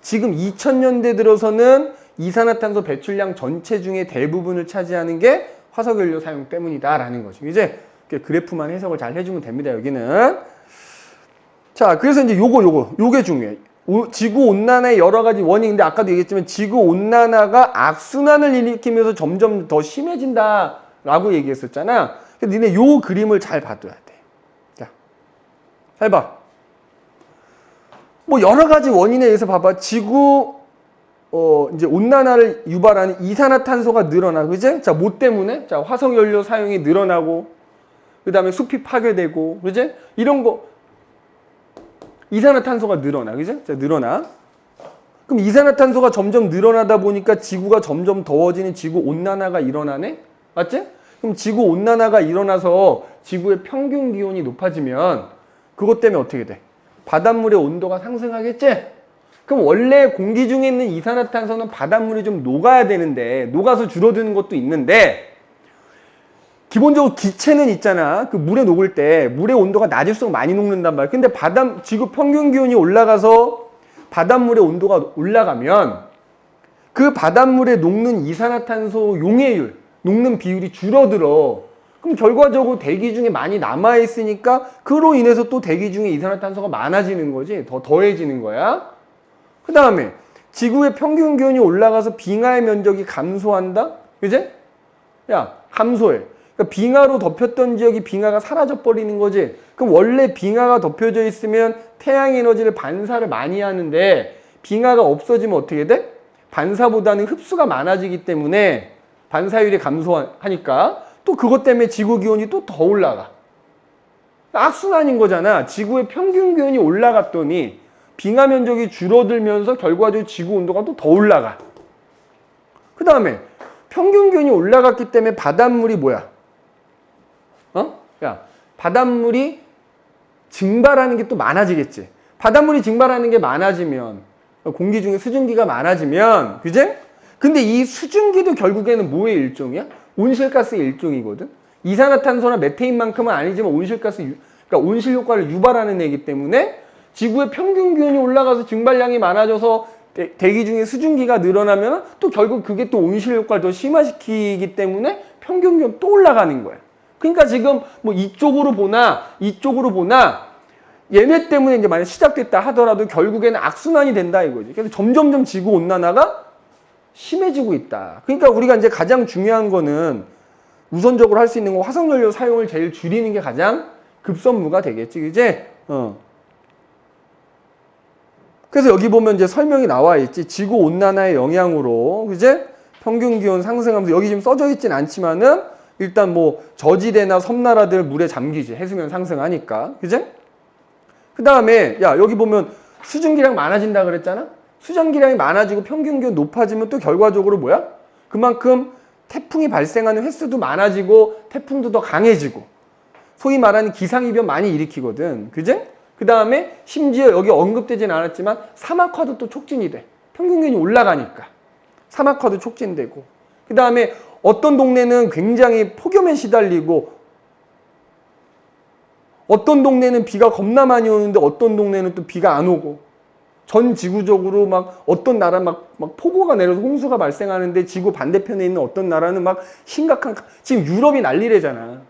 지금 2000년대 들어서는 이산화탄소 배출량 전체 중에 대부분을 차지하는 게 화석연료 사용 때문이다라는 거죠. 이제 그래프만 해석을 잘 해주면 됩니다. 여기는. 자, 그래서 이제 요게 중요해. 지구 온난화의 여러 가지 원인인데 아까도 얘기했지만 지구 온난화가 악순환을 일으키면서 점점 더 심해진다라고 얘기했었잖아. 그래서 니네 요 그림을 잘 봐둬야 돼. 자, 잘 봐. 뭐 여러 가지 원인에 의해서 봐봐. 지구 이제 온난화를 유발하는 이산화탄소가 늘어나, 그지? 자, 뭐 때문에? 자, 화석연료 사용이 늘어나고, 그 다음에 숲이 파괴되고, 그지? 이런 거, 이산화탄소가 늘어나, 그지? 자, 늘어나. 그럼 이산화탄소가 점점 늘어나다 보니까 지구가 점점 더워지는 지구 온난화가 일어나네? 맞지? 그럼 지구 온난화가 일어나서 지구의 평균 기온이 높아지면 그것 때문에 어떻게 돼? 바닷물의 온도가 상승하겠지? 그럼 원래 공기 중에 있는 이산화탄소는 바닷물이 좀 녹아야 되는데 녹아서 줄어드는 것도 있는데 기본적으로 기체는 있잖아. 그 물에 녹을 때 물의 온도가 낮을수록 많이 녹는단 말이야. 근데 지구 평균 기온이 올라가서 바닷물의 온도가 올라가면 그 바닷물에 녹는 이산화탄소 용해율, 녹는 비율이 줄어들어. 그럼 결과적으로 대기 중에 많이 남아있으니까 그로 인해서 또 대기 중에 이산화탄소가 많아지는 거지. 더 더해지는 거야. 그 다음에 지구의 평균 기온이 올라가서 빙하의 면적이 감소한다? 그지? 야, 감소해. 그러니까 빙하로 덮였던 지역이 빙하가 사라져 버리는 거지. 그럼 원래 빙하가 덮여져 있으면 태양 에너지를 반사를 많이 하는데 빙하가 없어지면 어떻게 돼? 반사보다는 흡수가 많아지기 때문에 반사율이 감소하니까 또 그것 때문에 지구 기온이 또 더 올라가. 악순환인 거잖아. 지구의 평균 기온이 올라갔더니 빙하 면적이 줄어들면서 결과적으로 지구 온도가 또 더 올라가. 그 다음에 평균 기온이 올라갔기 때문에 바닷물이 뭐야? 야, 바닷물이 증발하는 게 또 많아지겠지. 바닷물이 증발하는 게 많아지면 공기 중에 수증기가 많아지면, 그제? 근데 이 수증기도 결국에는 뭐의 일종이야? 온실가스의 일종이거든. 이산화탄소나 메테인만큼은 아니지만 그러니까 온실 효과를 유발하는 애기 때문에 지구의 평균 기온이 올라가서 증발량이 많아져서 대기 중에 수증기가 늘어나면 또 결국 그게 또 온실 효과를 더 심화시키기 때문에 평균 기온 또 올라가는 거야. 그러니까 지금 뭐 이쪽으로 보나 얘네 때문에 이제 만약 시작됐다 하더라도 결국에는 악순환이 된다 이거지. 그래서 점점점 지구 온난화가 심해지고 있다. 그러니까 우리가 이제 가장 중요한 거는 우선적으로 할 수 있는 건 화석연료 사용을 제일 줄이는 게 가장 급선무가 되겠지, 그제? 그래서 여기 보면 이제 설명이 나와 있지. 지구 온난화의 영향으로, 그제? 평균 기온 상승하면서 여기 지금 써져 있진 않지만은 일단 뭐 저지대나 섬나라들 물에 잠기지. 해수면 상승하니까. 그제? 그 다음에 야, 여기 보면 수증기량 많아진다 그랬잖아? 수증기량이 많아지고 평균 기온 높아지면 또 결과적으로 뭐야? 그만큼 태풍이 발생하는 횟수도 많아지고 태풍도 더 강해지고 소위 말하는 기상이변 많이 일으키거든. 그제? 그 다음에 심지어 여기 언급되진 않았지만 사막화도 또 촉진이 돼. 평균 기온이 올라가니까. 사막화도 촉진되고. 그 다음에 어떤 동네는 굉장히 폭염에 시달리고 어떤 동네는 비가 겁나 많이 오는데 어떤 동네는 또 비가 안 오고 전 지구적으로 막 어떤 나라 막 폭우가 내려서 홍수가 발생하는데 지구 반대편에 있는 어떤 나라는 막 심각한 지금 유럽이 난리래잖아.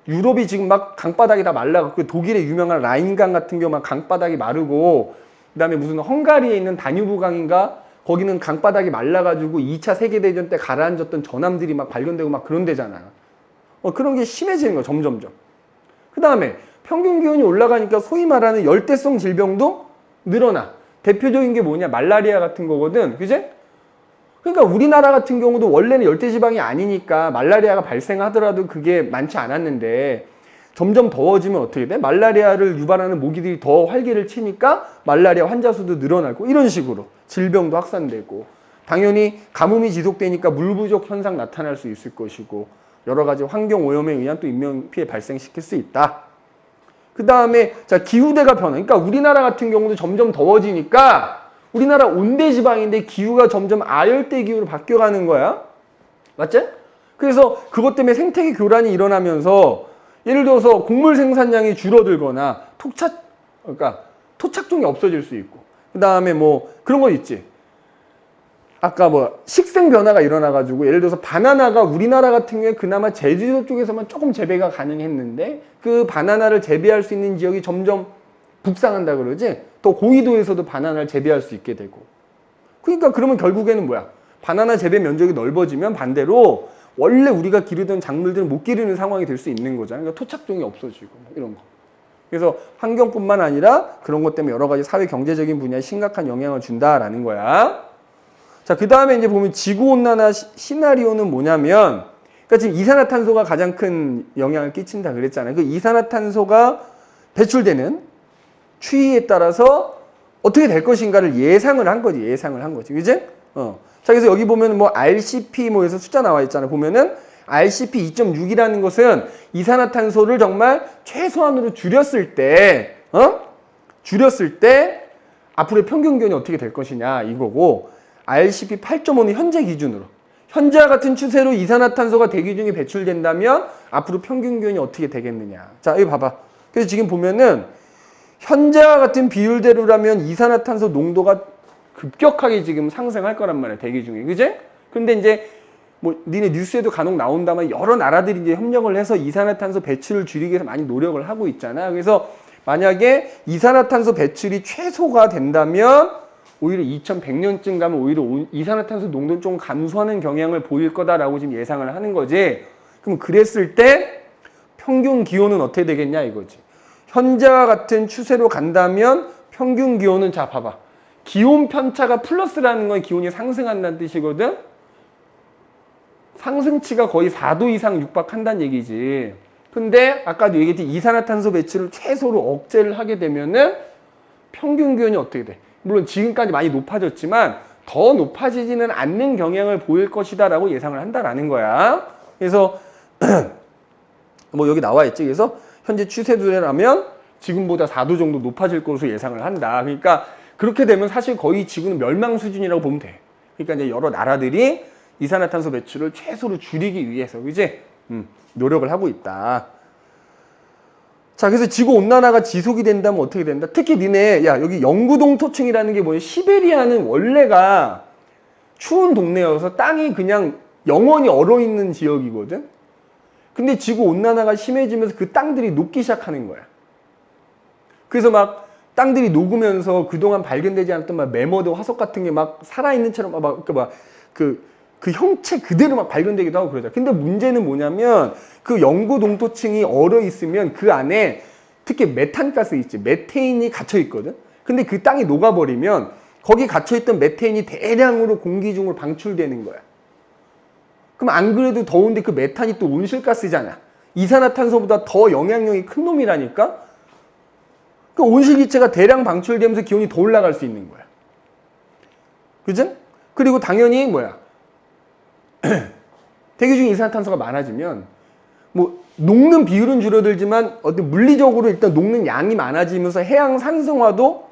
유럽이 지금 막 강바닥이 다 말라갖고 독일의 유명한 라인강 같은 경우 막 강바닥이 마르고 그다음에 무슨 헝가리에 있는 다뉴브 강인가 거기는 강바닥이 말라가지고 2차 세계대전 때 가라앉았던 전함들이 막 발견되고 막 그런 데잖아. 그런 게 심해지는 거야 점점점. 그 다음에 평균 기온이 올라가니까 소위 말하는 열대성 질병도 늘어나. 대표적인 게 뭐냐? 말라리아 같은 거거든. 그제? 그러니까 우리나라 같은 경우도 원래는 열대지방이 아니니까 말라리아가 발생하더라도 그게 많지 않았는데 점점 더워지면 어떻게 돼? 말라리아를 유발하는 모기들이 더 활기를 치니까 말라리아 환자 수도 늘어나고 이런 식으로 질병도 확산되고 당연히 가뭄이 지속되니까 물 부족 현상 나타날 수 있을 것이고 여러 가지 환경 오염에 의한 또 인명 피해 발생시킬 수 있다. 그 다음에 자 기후대가 변화. 그러니까 우리나라 같은 경우도 점점 더워지니까 우리나라 온대지방인데 기후가 점점 아열대 기후로 바뀌어가는 거야. 맞지? 그래서 그것 때문에 생태계 교란이 일어나면서 예를 들어서 곡물 생산량이 줄어들거나 토착종이 없어질 수 있고 그 다음에 뭐 그런 거 있지. 아까 뭐 식생 변화가 일어나가지고 예를 들어서 바나나가 우리나라 같은 경우에 그나마 제주도 쪽에서만 조금 재배가 가능했는데 그 바나나를 재배할 수 있는 지역이 점점 북상한다 그러지? 더 고위도에서도 바나나를 재배할 수 있게 되고. 그러니까 그러면 결국에는 뭐야? 바나나 재배 면적이 넓어지면 반대로 원래 우리가 기르던 작물들은 못 기르는 상황이 될 수 있는 거잖아요. 그러니까 토착종이 없어지고 뭐 이런 거. 그래서 환경뿐만 아니라 그런 것 때문에 여러 가지 사회 경제적인 분야에 심각한 영향을 준다라는 거야. 자, 그 다음에 이제 보면 지구온난화 시나리오는 뭐냐면, 그러니까 지금 이산화탄소가 가장 큰 영향을 끼친다 그랬잖아요. 그 이산화탄소가 배출되는 추이에 따라서 어떻게 될 것인가를 예상을 한 거지. 예상을 한 거지. 그지? 자, 그래서 여기 보면 뭐 RCP 뭐에서 숫자 나와 있잖아요. 보면은 RCP 2.6이라는 것은 이산화탄소를 정말 최소한으로 줄였을 때, 줄였을 때 앞으로의 평균 기온이 어떻게 될 것이냐 이거고, RCP 8.5는 현재 기준으로. 현재와 같은 추세로 이산화탄소가 대기 중에 배출된다면 앞으로 평균 기온이 어떻게 되겠느냐. 자, 여기 봐봐. 그래서 지금 보면은 현재와 같은 비율대로라면 이산화탄소 농도가 급격하게 지금 상승할 거란 말이야. 대기 중에. 그제? 근데 이제 뭐 니네 뉴스에도 간혹 나온다만 여러 나라들이 이제 협력을 해서 이산화탄소 배출을 줄이기 위해서 많이 노력을 하고 있잖아. 그래서 만약에 이산화탄소 배출이 최소가 된다면 오히려 2100년쯤 가면 오히려 이산화탄소 농도는 좀 감소하는 경향을 보일 거다라고 지금 예상을 하는 거지. 그럼 그랬을 때 평균 기온은 어떻게 되겠냐 이거지. 현재와 같은 추세로 간다면 평균 기온은, 자 봐봐. 기온 편차가 플러스라는 건 기온이 상승한다는 뜻이거든. 상승치가 거의 4도 이상 육박한다는 얘기지. 근데 아까도 얘기했지, 이산화탄소 배출을 최소로 억제를 하게 되면은 평균 기온이 어떻게 돼? 물론 지금까지 많이 높아졌지만 더 높아지지는 않는 경향을 보일 것이다 라고 예상을 한다라는 거야. 그래서 뭐 여기 나와 있지. 그래서 현재 추세대로라면 지금보다 4도 정도 높아질 것으로 예상을 한다. 그러니까 그렇게 되면 사실 거의 지구는 멸망 수준이라고 보면 돼. 그러니까 이제 여러 나라들이 이산화탄소 배출을 최소로 줄이기 위해서 이제 노력을 하고 있다. 자, 그래서 지구온난화가 지속이 된다면 어떻게 된다? 특히 니네, 야, 여기 영구동토층이라는 게 뭐냐? 시베리아는 원래가 추운 동네여서 땅이 그냥 영원히 얼어있는 지역이거든? 근데 지구온난화가 심해지면서 그 땅들이 녹기 시작하는 거야. 그래서 막 땅들이 녹으면서 그동안 발견되지 않았던 막 매머드 화석 같은 게 막 살아있는 처럼 그 형체 그대로 막 발견되기도 하고 그러죠. 근데 문제는 뭐냐면 그 영구 동토층이 얼어 있으면 그 안에 특히 메탄가스 있지. 메테인이 갇혀 있거든. 근데 그 땅이 녹아버리면 거기 갇혀 있던 메테인이 대량으로 공기 중으로 방출되는 거야. 그럼 안 그래도 더운데 그 메탄이 또 온실가스잖아. 이산화탄소보다 더 영향력이 큰 놈이라니까. 그 온실기체가 대량 방출되면서 기온이 더 올라갈 수 있는 거야. 그죠? 그리고 당연히 뭐야? 대기 중에 이산화탄소가 많아지면 뭐 녹는 비율은 줄어들지만 어떤 물리적으로 일단 녹는 양이 많아지면서 해양 산성화도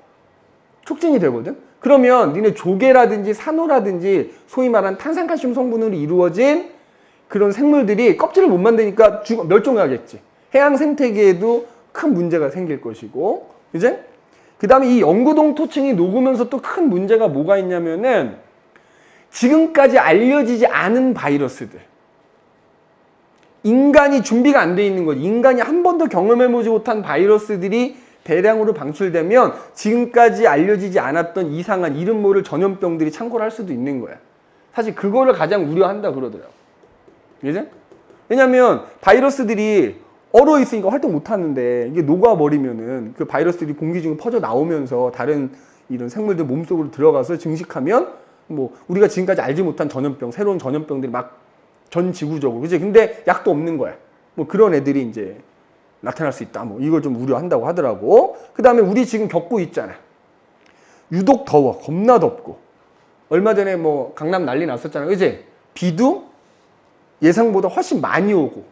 촉진이 되거든. 그러면 니네 조개라든지 산호라든지 소위 말하는 탄산칼슘 성분으로 이루어진 그런 생물들이 껍질을 못 만드니까 멸종하겠지. 해양 생태계에도 큰 문제가 생길 것이고, 이제 그 다음에 이 영구동토층이 녹으면서 또 큰 문제가 뭐가 있냐면은 지금까지 알려지지 않은 바이러스들. 인간이 준비가 안 돼 있는 거지. 인간이 한 번도 경험해보지 못한 바이러스들이 대량으로 방출되면 지금까지 알려지지 않았던 이상한 이름 모를 전염병들이 창궐 할 수도 있는 거야. 사실 그거를 가장 우려한다 그러더라고. 그죠? 왜냐면 바이러스들이 얼어 있으니까 활동 못 하는데 이게 녹아버리면은 그 바이러스들이 공기 중에 퍼져 나오면서 다른 이런 생물들 몸속으로 들어가서 증식하면 뭐 우리가 지금까지 알지 못한 전염병, 새로운 전염병들이 막 전 지구적으로, 그지? 근데 약도 없는 거야. 뭐 그런 애들이 이제 나타날 수 있다. 뭐 이걸 좀 우려한다고 하더라고. 그 다음에 우리 지금 겪고 있잖아. 유독 더워. 겁나 덥고. 얼마 전에 뭐 강남 난리 났었잖아. 그지? 비도 예상보다 훨씬 많이 오고.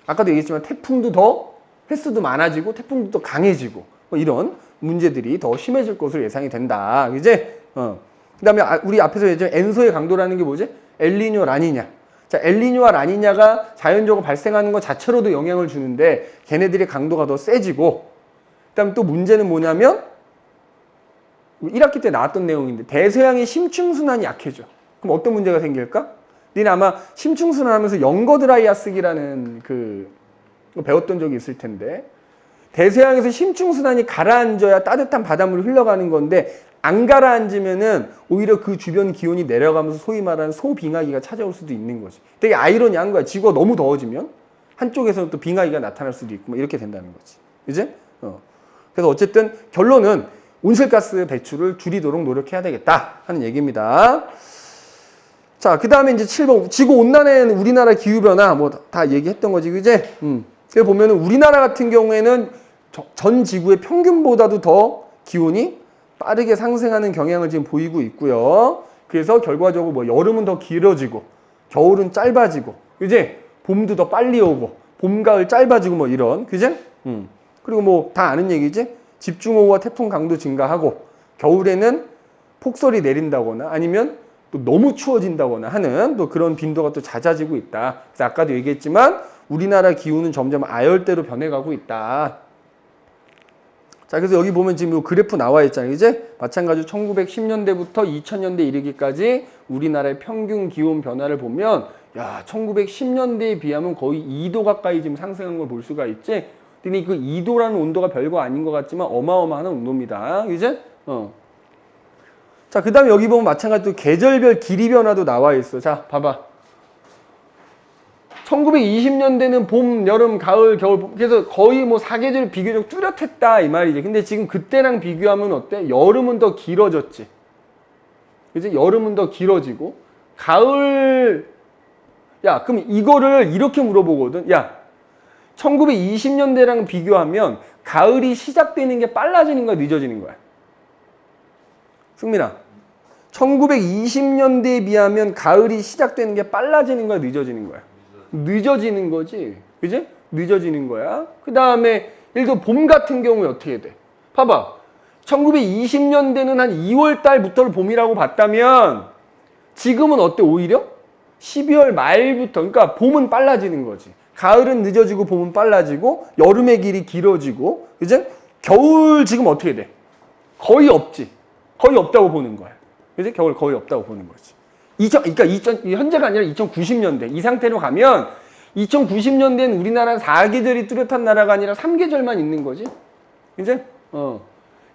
아까도 얘기했지만 태풍도 더 횟수도 많아지고 태풍도 더 강해지고. 뭐 이런 문제들이 더 심해질 것으로 예상이 된다. 그지? 그 다음에 우리 앞에서 얘기했지만 엔소의 강도라는 게 뭐지? 엘니뇨, 라니냐. 자, 엘니뇨와 라니냐가 자연적으로 발생하는 것 자체로도 영향을 주는데 걔네들의 강도가 더 세지고, 그 다음에 또 문제는 뭐냐면 1학기 때 나왔던 내용인데 대서양의 심층순환이 약해져. 그럼 어떤 문제가 생길까? 니는 아마 심층순환하면서 영거 드라이아스기라는 그 배웠던 적이 있을 텐데 대서양에서 심층순환이 가라앉아야 따뜻한 바닷물이 흘러가는 건데 안 가라앉으면은 오히려 그 주변 기온이 내려가면서 소위 말하는 소빙하기가 찾아올 수도 있는 거지. 되게 아이러니한 거야. 지구가 너무 더워지면 한쪽에서는 또 빙하기가 나타날 수도 있고 뭐 이렇게 된다는 거지. 그지? 그래서 어쨌든 결론은 온실가스 배출을 줄이도록 노력해야 되겠다 하는 얘기입니다. 자, 그 다음에 이제 7번. 지구온난화에는 우리나라 기후변화, 뭐 다 얘기했던 거지, 그지? 그래서 보면은 우리나라 같은 경우에는 전 지구의 평균보다도 더 기온이 빠르게 상승하는 경향을 지금 보이고 있고요. 그래서 결과적으로 뭐 여름은 더 길어지고, 겨울은 짧아지고, 그지? 봄도 더 빨리 오고, 봄, 가을 짧아지고 뭐 이런, 그지? 그리고 뭐 다 아는 얘기지? 집중호우와 태풍 강도 증가하고, 겨울에는 폭설이 내린다거나 아니면 또 너무 추워진다거나 하는 또 그런 빈도가 또 잦아지고 있다. 그래서 아까도 얘기했지만 우리나라 기후는 점점 아열대로 변해가고 있다. 자, 그래서 여기 보면 지금 이 그래프 나와 있잖아요. 이제 마찬가지로 1910년대부터 2000년대 이르기까지 우리나라의 평균 기온 변화를 보면 야, 1910년대에 비하면 거의 2도 가까이 지금 상승한 걸 볼 수가 있지. 근데 그 2도라는 온도가 별거 아닌 것 같지만 어마어마한 온도입니다. 이제 자, 그 다음에 여기 보면 마찬가지로 계절별 길이 변화도 나와 있어. 자, 봐봐. 1920년대는 봄, 여름, 가을, 겨울, 그래서 거의 뭐 사계절 비교적 뚜렷했다 이 말이지. 근데 지금 그때랑 비교하면 어때? 여름은 더 길어졌지. 그지? 여름은 더 길어지고 가을, 야, 그럼 이거를 이렇게 물어보거든. 야, 1920년대랑 비교하면 가을이 시작되는 게 빨라지는 거야, 늦어지는 거야? 승민아, 1920년대에 비하면 가을이 시작되는 게 빨라지는 거야, 늦어지는 거야? 늦어지는 거지. 그지? 늦어지는 거야. 그 다음에 예를 들어 봄 같은 경우에 어떻게 돼? 봐봐. 1920년대는 한 2월 달부터를 봄이라고 봤다면 지금은 어때? 오히려 12월 말부터, 그러니까 봄은 빨라지는 거지. 가을은 늦어지고 봄은 빨라지고 여름의 길이 길어지고, 그지? 겨울 지금 어떻게 돼? 거의 없지. 거의 없다고 보는 거야. 그지? 겨울 거의 없다고 보는 거지. 그러니까 현재가 아니라 2090년대 이 상태로 가면 2090년대는 우리나라는 4계절이 뚜렷한 나라가 아니라 3계절만 있는 거지. 이제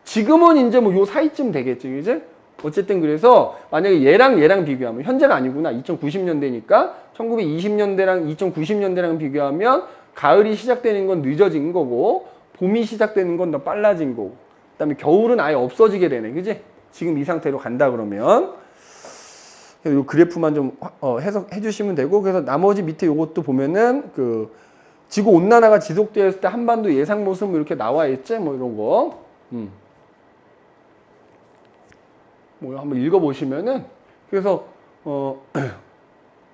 지금은 이제 뭐 요 사이쯤 되겠지. 이제 어쨌든 그래서 만약에 얘랑 비교하면 현재가 아니구나. 2090년대니까 1920년대랑 2090년대랑 비교하면 가을이 시작되는 건 늦어진 거고 봄이 시작되는 건 더 빨라진 거고 그다음에 겨울은 아예 없어지게 되네. 그지? 지금 이 상태로 간다 그러면 이 그래프만 좀 해석해 주시면 되고 그래서 나머지 밑에 요것도 보면은 그 지구 온난화가 지속되었을 때 한반도 예상 모습 이렇게 나와 있지 뭐 이런 거 뭐 한번 읽어 보시면은 그래서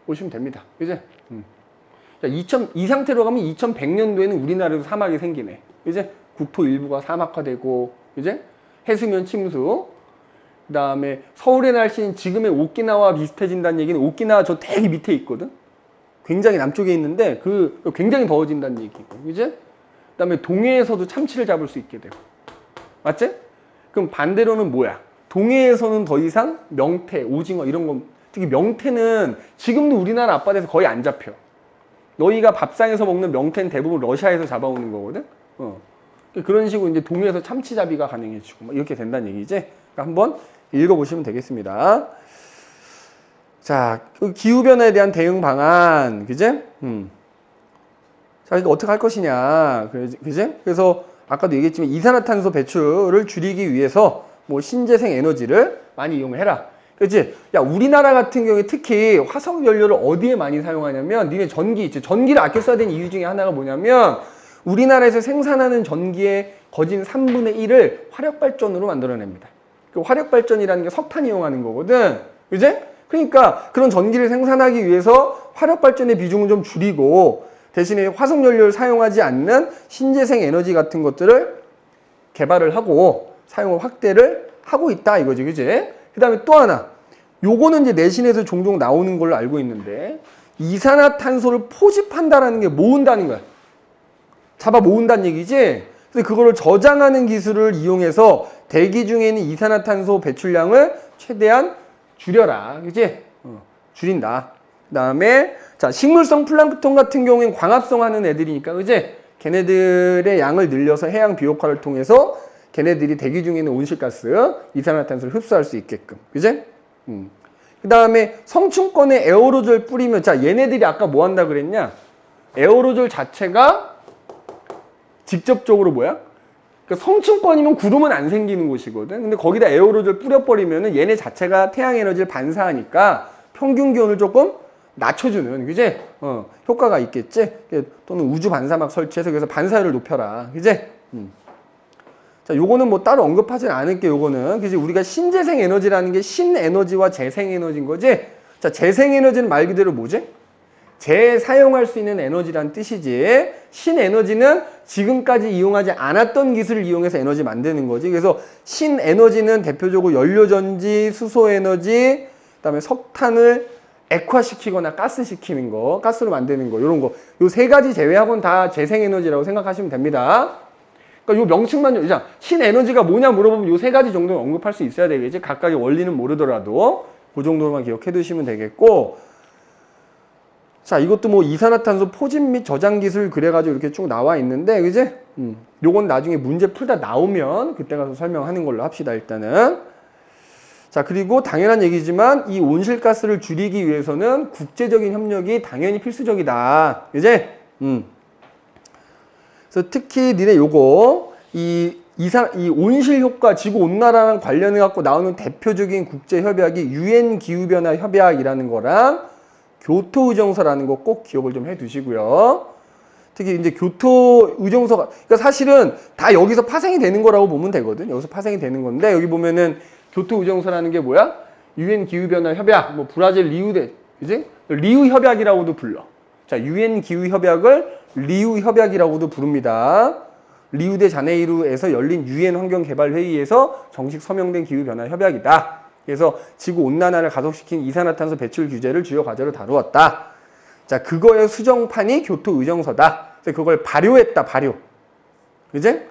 보시면 됩니다. 그지? 이 상태로 가면 2100년도에는 우리나라에도 사막이 생기네. 이제 국토 일부가 사막화되고 이제 해수면 침수 그 다음에 서울의 날씨는 지금의 오키나와와 비슷해진다는 얘기는 오키나와 저 되게 밑에 있거든. 굉장히 남쪽에 있는데 굉장히 더워진다는 얘기고, 그지? 그 다음에 동해에서도 참치를 잡을 수 있게 되고, 맞지? 그럼 반대로는 뭐야? 동해에서는 더 이상 명태, 오징어 이런 거, 특히 명태는 지금도 우리나라 앞바다에서 거의 안 잡혀. 너희가 밥상에서 먹는 명태는 대부분 러시아에서 잡아오는 거거든. 그런 식으로 이제 동해에서 참치잡이가 가능해지고 이렇게 된다는 얘기지. 그러니까 한번 읽어보시면 되겠습니다. 자, 그 기후변화에 대한 대응 방안, 그제? 자, 이거 어떻게 할 것이냐, 그제? 그래서 아까도 얘기했지만 이산화탄소 배출을 줄이기 위해서 뭐 신재생 에너지를 많이 이용해라. 그치? 야, 우리나라 같은 경우에 특히 화석 연료를 어디에 많이 사용하냐면 니네 전기 있지. 전기를 아껴 써야 되는 이유 중에 하나가 뭐냐면 우리나라에서 생산하는 전기의 거진 3분의 1을 화력발전으로 만들어냅니다. 그 화력발전이라는 게 석탄 이용하는 거거든. 그지? 그러니까 그런 전기를 생산하기 위해서 화력발전의 비중을 좀 줄이고 대신에 화석연료를 사용하지 않는 신재생 에너지 같은 것들을 개발을 하고 사용을 확대를 하고 있다 이거지. 그지? 그 다음에 또 하나. 요거는 이제 내신에서 종종 나오는 걸로 알고 있는데 이산화탄소를 포집한다라는 게 모은다는 거야. 잡아 모은다는 얘기지. 근데 그거를 저장하는 기술을 이용해서 대기 중에 있는 이산화탄소 배출량을 최대한 줄여라. 그지? 줄인다. 그 다음에 자 식물성 플랑크톤 같은 경우엔 광합성 하는 애들이니까 그제 걔네들의 양을 늘려서 해양 비옥화를 통해서 걔네들이 대기 중에 있는 온실가스 이산화탄소를 흡수할 수 있게끔 그제? 그 다음에 성층권에 에어로졸 뿌리면 자 얘네들이 아까 뭐 한다 그랬냐? 에어로졸 자체가 직접적으로 뭐야? 그러니까 성층권이면 구름은 안 생기는 곳이거든. 근데 거기다 에어로졸 뿌려버리면은 얘네 자체가 태양 에너지를 반사하니까 평균 기온을 조금 낮춰주는, 그지? 효과가 있겠지? 또는 우주 반사막 설치해서 그래서 반사율을 높여라, 그지? 자, 요거는 뭐 따로 언급하진 않을게, 요거는. 그지? 우리가 신재생 에너지라는 게 신에너지와 재생에너지인 거지? 자, 재생에너지는 말 그대로 뭐지? 재사용할 수 있는 에너지란 뜻이지. 신에너지는 지금까지 이용하지 않았던 기술을 이용해서 에너지 만드는 거지. 그래서 신에너지는 대표적으로 연료전지, 수소에너지, 그다음에 석탄을 액화시키거나 가스시키는 거, 가스로 만드는 거, 이런 거. 요 세 가지 제외하고는 다 재생에너지라고 생각하시면 됩니다. 그러니까 요 명칭만, 자, 신에너지가 뭐냐 물어보면 요 세 가지 정도는 언급할 수 있어야 되겠지. 각각의 원리는 모르더라도. 그 정도만 기억해 두시면 되겠고. 자, 이것도 뭐 이산화탄소 포집 및 저장 기술 그래가지고 이렇게 쭉 나와 있는데, 그지? 요건 나중에 문제 풀다 나오면 그때 가서 설명하는 걸로 합시다, 일단은. 자, 그리고 당연한 얘기지만 이 온실가스를 줄이기 위해서는 국제적인 협력이 당연히 필수적이다. 그지? 그래서 특히 니네 요거, 이 온실 효과, 지구 온난화랑 관련해 갖고 나오는 대표적인 국제 협약이 UN 기후변화 협약이라는 거랑 교토 의정서라는 거 꼭 기억을 좀 해 두시고요. 특히 이제 교토 의정서가, 그러니까 사실은 다 여기서 파생이 되는 거라고 보면 되거든. 여기서 파생이 되는 건데, 여기 보면은 교토 의정서라는 게 뭐야? UN 기후변화 협약, 뭐 브라질 리우데, 그지? 리우 협약이라고도 불러. 자, UN 기후 협약을 리우 협약이라고도 부릅니다. 리우데 자네이루에서 열린 UN 환경개발회의에서 정식 서명된 기후변화 협약이다. 그래서 지구온난화를 가속시킨 이산화탄소 배출 규제를 주요 과제로 다루었다. 자, 그거의 수정판이 교토 의정서다. 그래서 그걸 발효했다, 발효. 그제?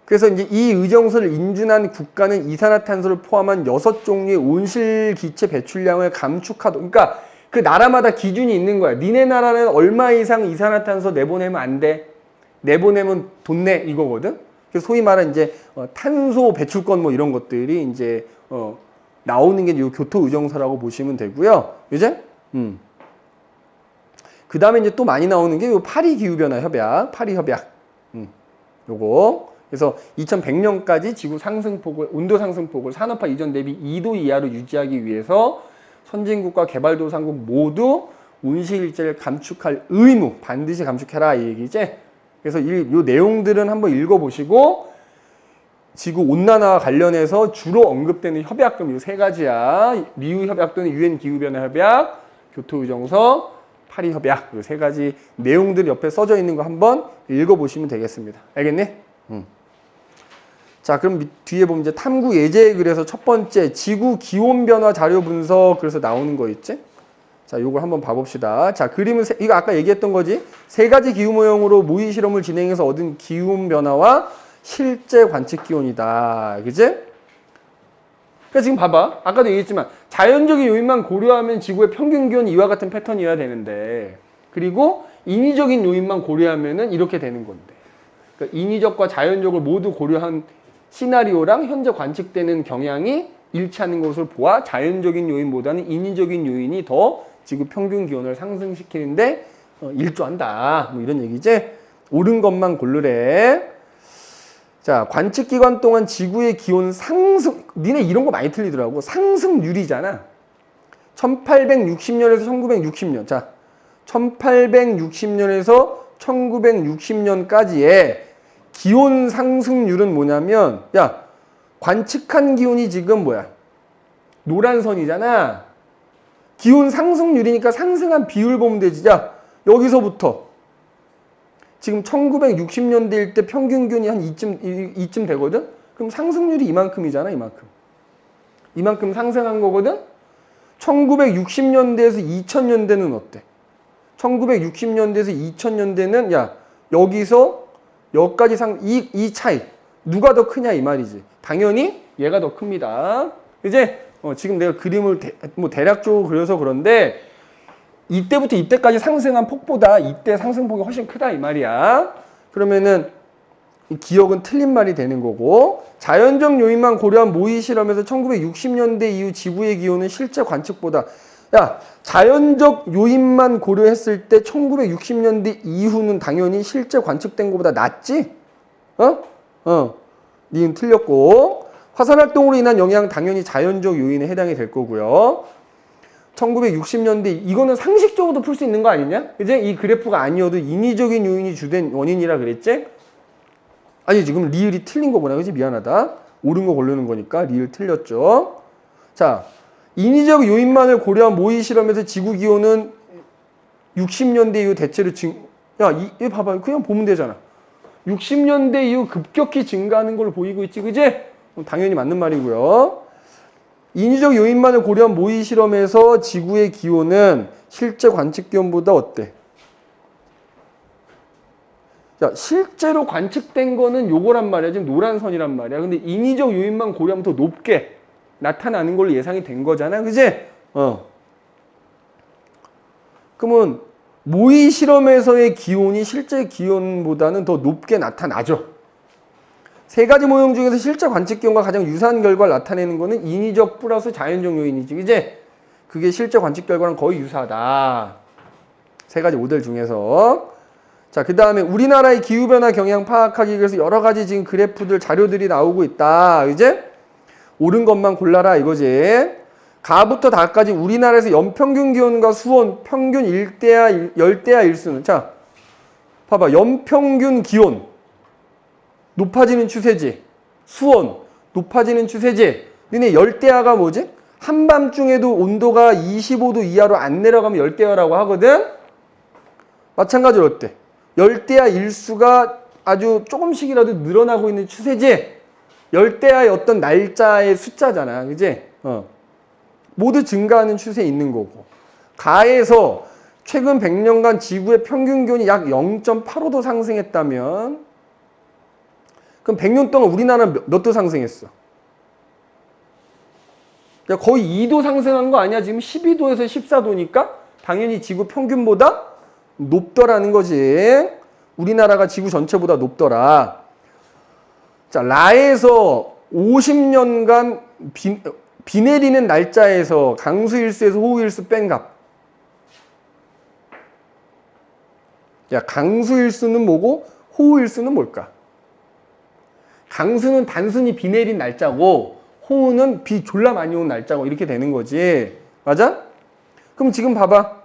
그래서 이제 이 의정서를 인준한 국가는 이산화탄소를 포함한 6종류의 온실기체 배출량을 감축하도록, 그러니까 그 나라마다 기준이 있는 거야. 니네 나라는 얼마 이상 이산화탄소 내보내면 안 돼. 내보내면 돈 내, 이거거든. 그래서 소위 말하는 이제 탄소 배출권 뭐 이런 것들이 이제 나오는 게 이 교토 의정서라고 보시면 되고요. 이제 그 다음에 이제 또 많이 나오는 게 요 파리 기후변화 협약, 파리 협약. 요거. 그래서 2100년까지 지구 상승폭을, 온도 상승폭을 산업화 이전 대비 2도 이하로 유지하기 위해서 선진국과 개발도상국 모두 온실일제를 감축할 의무, 반드시 감축해라, 이 얘기지. 그래서 요 내용들은 한번 읽어보시고, 지구 온난화와 관련해서 주로 언급되는 협약금 요 세 가지야. 리우 협약 또는 UN 기후변화 협약, 교토 의정서, 파리 협약, 요 세 가지 내용들 옆에 써져 있는 거 한번 읽어보시면 되겠습니다. 알겠니? 자, 그럼 뒤에 보면 이제 탐구 예제, 그래서 첫 번째 지구 기온 변화 자료 분석, 그래서 나오는 거 있지? 자, 요걸 한번 봐봅시다. 자, 그림은 이거 아까 얘기했던 거지? 세 가지 기후 모형으로 모의 실험을 진행해서 얻은 기온 변화와 실제 관측 기온이다. 그지? 그러니까 지금 봐봐. 아까도 얘기했지만 자연적인 요인만 고려하면 지구의 평균 기온이 이와 같은 패턴이어야 되는데, 그리고 인위적인 요인만 고려하면은 이렇게 되는 건데. 그러니까 인위적과 자연적을 모두 고려한 시나리오랑 현재 관측되는 경향이 일치하는 것을 보아 자연적인 요인보다는 인위적인 요인이 더 지구 평균 기온을 상승시키는데 일조한다. 뭐 이런 얘기지. 옳은 것만 고르래. 자, 관측 기간 동안 지구의 기온 상승, 니네 이런 거 많이 틀리더라고. 상승률이잖아. 1860년에서 1960년. 자, 1860년에서 1960년까지의 기온 상승률은 뭐냐면, 야, 관측한 기온이 지금 뭐야? 노란 선이잖아. 기온 상승률이니까 상승한 비율 보면 되지. 야, 여기서부터 지금 1960년대일 때 평균 기온이 한 이쯤 되거든? 그럼 상승률이 이만큼이잖아, 이만큼. 이만큼 상승한 거거든? 1960년대에서 2000년대는 어때? 1960년대에서 2000년대는 야, 여기서 여기까지 이 차이 누가 더 크냐 이 말이지. 당연히 얘가 더 큽니다. 이제 지금 내가 그림을 뭐 대략적으로 그려서 그런데 이때부터 이때까지 상승한 폭보다 이때 상승폭이 훨씬 크다 이 말이야. 그러면은 이 기억은 틀린 말이 되는 거고, 자연적 요인만 고려한 모의 실험에서 1960년대 이후 지구의 기온은 실제 관측보다, 야, 자연적 요인만 고려했을 때 1960년대 이후는 당연히 실제 관측된 것보다 낫지? 니은 틀렸고, 화산활동으로 인한 영향 당연히 자연적 요인에 해당이 될 거고요. 1960년대, 이거는 상식적으로도 풀 수 있는 거 아니냐? 그제? 이 그래프가 아니어도 인위적인 요인이 주된 원인이라 그랬지? 아니, 지금 리을이 틀린 거구나. 그지? 미안하다. 옳은 거 고르는 거니까 리을 틀렸죠. 자, 인위적 요인만을 고려한 모의 실험에서 지구 기온은 60년대 이후 대체로 야, 이 봐봐. 그냥 보면 되잖아. 60년대 이후 급격히 증가하는 걸 보이고 있지. 그지? 당연히 맞는 말이고요. 인위적 요인만을 고려한 모의 실험에서 지구의 기온은 실제 관측 기온보다 어때? 자, 실제로 관측된 거는 요거란 말이야. 지금 노란 선이란 말이야. 근데 인위적 요인만 고려하면 더 높게 나타나는 걸로 예상이 된 거잖아. 그지? 그러면 모의 실험에서의 기온이 실제 기온보다는 더 높게 나타나죠. 세 가지 모형 중에서 실제 관측 기온과 가장 유사한 결과를 나타내는 거는 인위적 플러스 자연적 요인이지. 그지? 그게 실제 관측 결과랑 거의 유사하다. 세 가지 모델 중에서. 자, 그 다음에 우리나라의 기후변화 경향 파악하기 위해서 여러 가지 지금 그래프들, 자료들이 나오고 있다. 이제 옳은 것만 골라라 이거지. 가부터 다까지 우리나라에서 연평균 기온과 수온, 평균 일대야, 열대야 일수는. 자, 봐봐. 연평균 기온. 높아지는 추세지. 수온. 높아지는 추세지. 너네 열대야가 뭐지? 한밤중에도 온도가 25도 이하로 안 내려가면 열대야라고 하거든? 마찬가지로 어때? 열대야 일수가 아주 조금씩이라도 늘어나고 있는 추세지. 열대야의 어떤 날짜의 숫자잖아. 그지? 모두 증가하는 추세에 있는 거고. 가에서 최근 100년간 지구의 평균 기온이 약 0.85도 상승했다면 그럼 100년 동안 우리나라는 몇 도 상승했어? 야, 거의 2도 상승한 거 아니야? 지금 12도에서 14도니까 당연히 지구 평균보다 높더라는 거지. 우리나라가 지구 전체보다 높더라. 자, 라에서 50년간 비 내리는 날짜에서 강수일수에서 호우일수 뺀 값. 야, 강수일수는 뭐고 호우일수는 뭘까? 강수는 단순히 비 내린 날짜고 호우는 비 졸라 많이 온 날짜고 이렇게 되는 거지. 맞아? 그럼 지금 봐봐.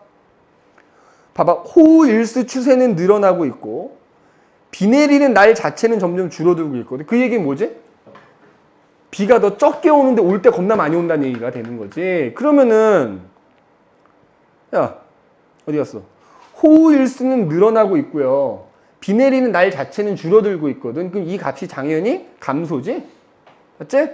호우일수 추세는 늘어나고 있고 비 내리는 날 자체는 점점 줄어들고 있거든. 그 얘기는 뭐지? 비가 더 적게 오는데 올 때 겁나 많이 온다는 얘기가 되는 거지. 그러면은 야, 어디 갔어? 호우일수는 늘어나고 있고요. 비 내리는 날 자체는 줄어들고 있거든. 그럼 이 값이 당연히 감소지? 맞지?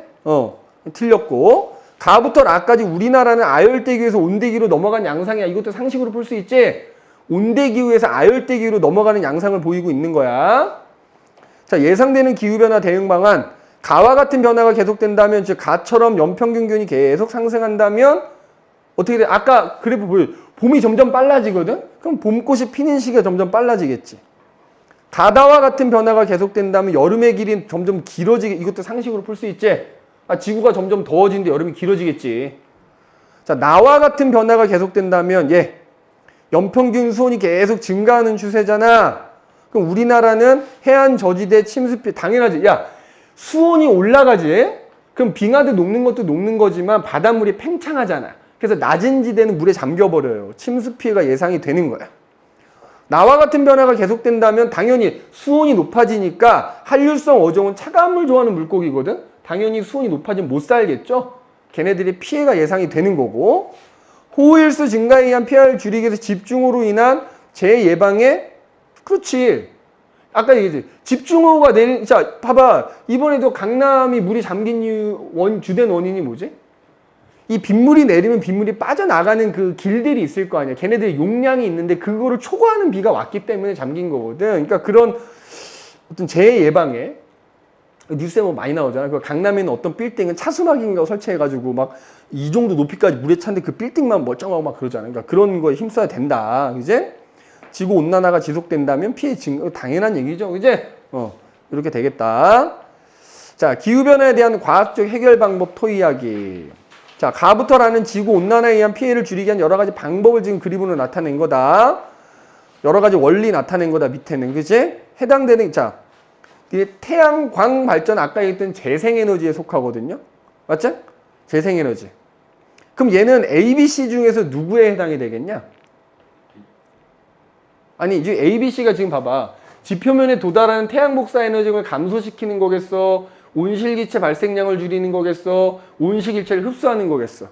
틀렸고. 가부터 라까지 우리나라는 아열대기에서 온대기로 넘어간 양상이야. 이것도 상식으로 풀 수 있지? 온대기후에서 아열대기로 넘어가는 양상을 보이고 있는 거야. 자, 예상되는 기후변화 대응 방안. 가와 같은 변화가 계속된다면, 즉 가처럼 연평균 기온이 계속 상승한다면 어떻게 돼? 아까 그래프 보여. 봄이 점점 빨라지거든? 그럼 봄꽃이 피는 시기가 점점 빨라지겠지. 가다와 같은 변화가 계속된다면 여름의 길이 점점 길어지게, 이것도 상식으로 풀 수 있지? 지구가 점점 더워지는데 여름이 길어지겠지. 자, 나와 같은 변화가 계속된다면 연평균 수온이 계속 증가하는 추세잖아. 그럼 우리나라는 해안 저지대 침수피 당연하지. 야, 수온이 올라가지? 그럼 빙하도 녹는 것도 녹는 거지만 바닷물이 팽창하잖아. 그래서 낮은 지대는 물에 잠겨버려요. 침수 피해가 예상이 되는 거야. 나와 같은 변화가 계속된다면 당연히 수온이 높아지니까 한류성 어종은 차가운 물 좋아하는 물고기거든. 당연히 수온이 높아지면 못 살겠죠. 걔네들이 피해가 예상이 되는 거고, 호우일수 증가에 의한 피해를 줄이기 위해서 집중호우로 인한 재예방에, 그렇지. 아까 얘기했지. 집중호우가 내린, 자, 봐봐. 이번에도 강남이 물이 잠긴 이유, 주된 원인이 뭐지? 이 빗물이 내리면 빗물이 빠져나가는 그 길들이 있을 거 아니야. 걔네들이 용량이 있는데 그거를 초과하는 비가 왔기 때문에 잠긴 거거든. 그러니까 그런 어떤 재해 예방에 뉴스에 뭐 많이 나오잖아. 그 강남에 있는 어떤 빌딩은 차수막인가 설치해가지고 막 이 정도 높이까지 물에 찼는데 그 빌딩만 멀쩡하고 막 그러잖아요. 그러니까 그런 거에 힘써야 된다. 이제 지구 온난화가 지속된다면 피해 증가 당연한 얘기죠. 이제 이렇게 되겠다. 자, 기후변화에 대한 과학적 해결 방법 토 이야기. 자, 가부터라는 지구 온난화에 의한 피해를 줄이기 위한 여러 가지 방법을 지금 그림으로 나타낸 거다. 여러 가지 원리 나타낸 거다. 밑에는 그지? 해당되는 자, 이게 태양광 발전 아까 얘기했던 재생에너지에 속하거든요. 맞죠? 재생에너지. 그럼 얘는 A, B, C 중에서 누구에 해당이 되겠냐? 아니, 지금 A, B, C가 지금 봐봐. 지표면에 도달하는 태양 복사 에너지를 감소시키는 거겠어? 온실기체 발생량을 줄이는 거겠어? 온실기체를 흡수하는 거겠어?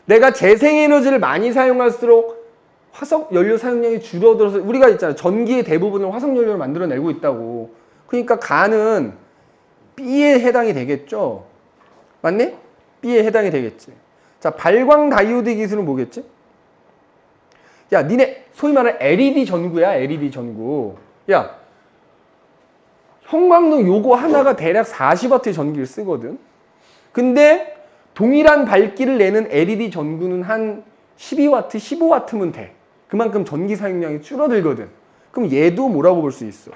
내가 재생에너지를 많이 사용할수록 화석연료 사용량이 줄어들어서 우리가 있잖아. 전기의 대부분을 화석연료로 만들어내고 있다고. 그러니까 가는 B에 해당이 되겠죠? 맞니? B에 해당이 되겠지. 자, 발광 다이오드 기술은 뭐겠지? 야, 니네 소위 말하는 LED 전구야, LED 전구. 야, 형광등 요거 하나가 대략 40W의 전기를 쓰거든. 근데 동일한 밝기를 내는 LED 전구는 한 12W, 15W면 돼. 그만큼 전기 사용량이 줄어들거든. 그럼 얘도 뭐라고 볼 수 있어?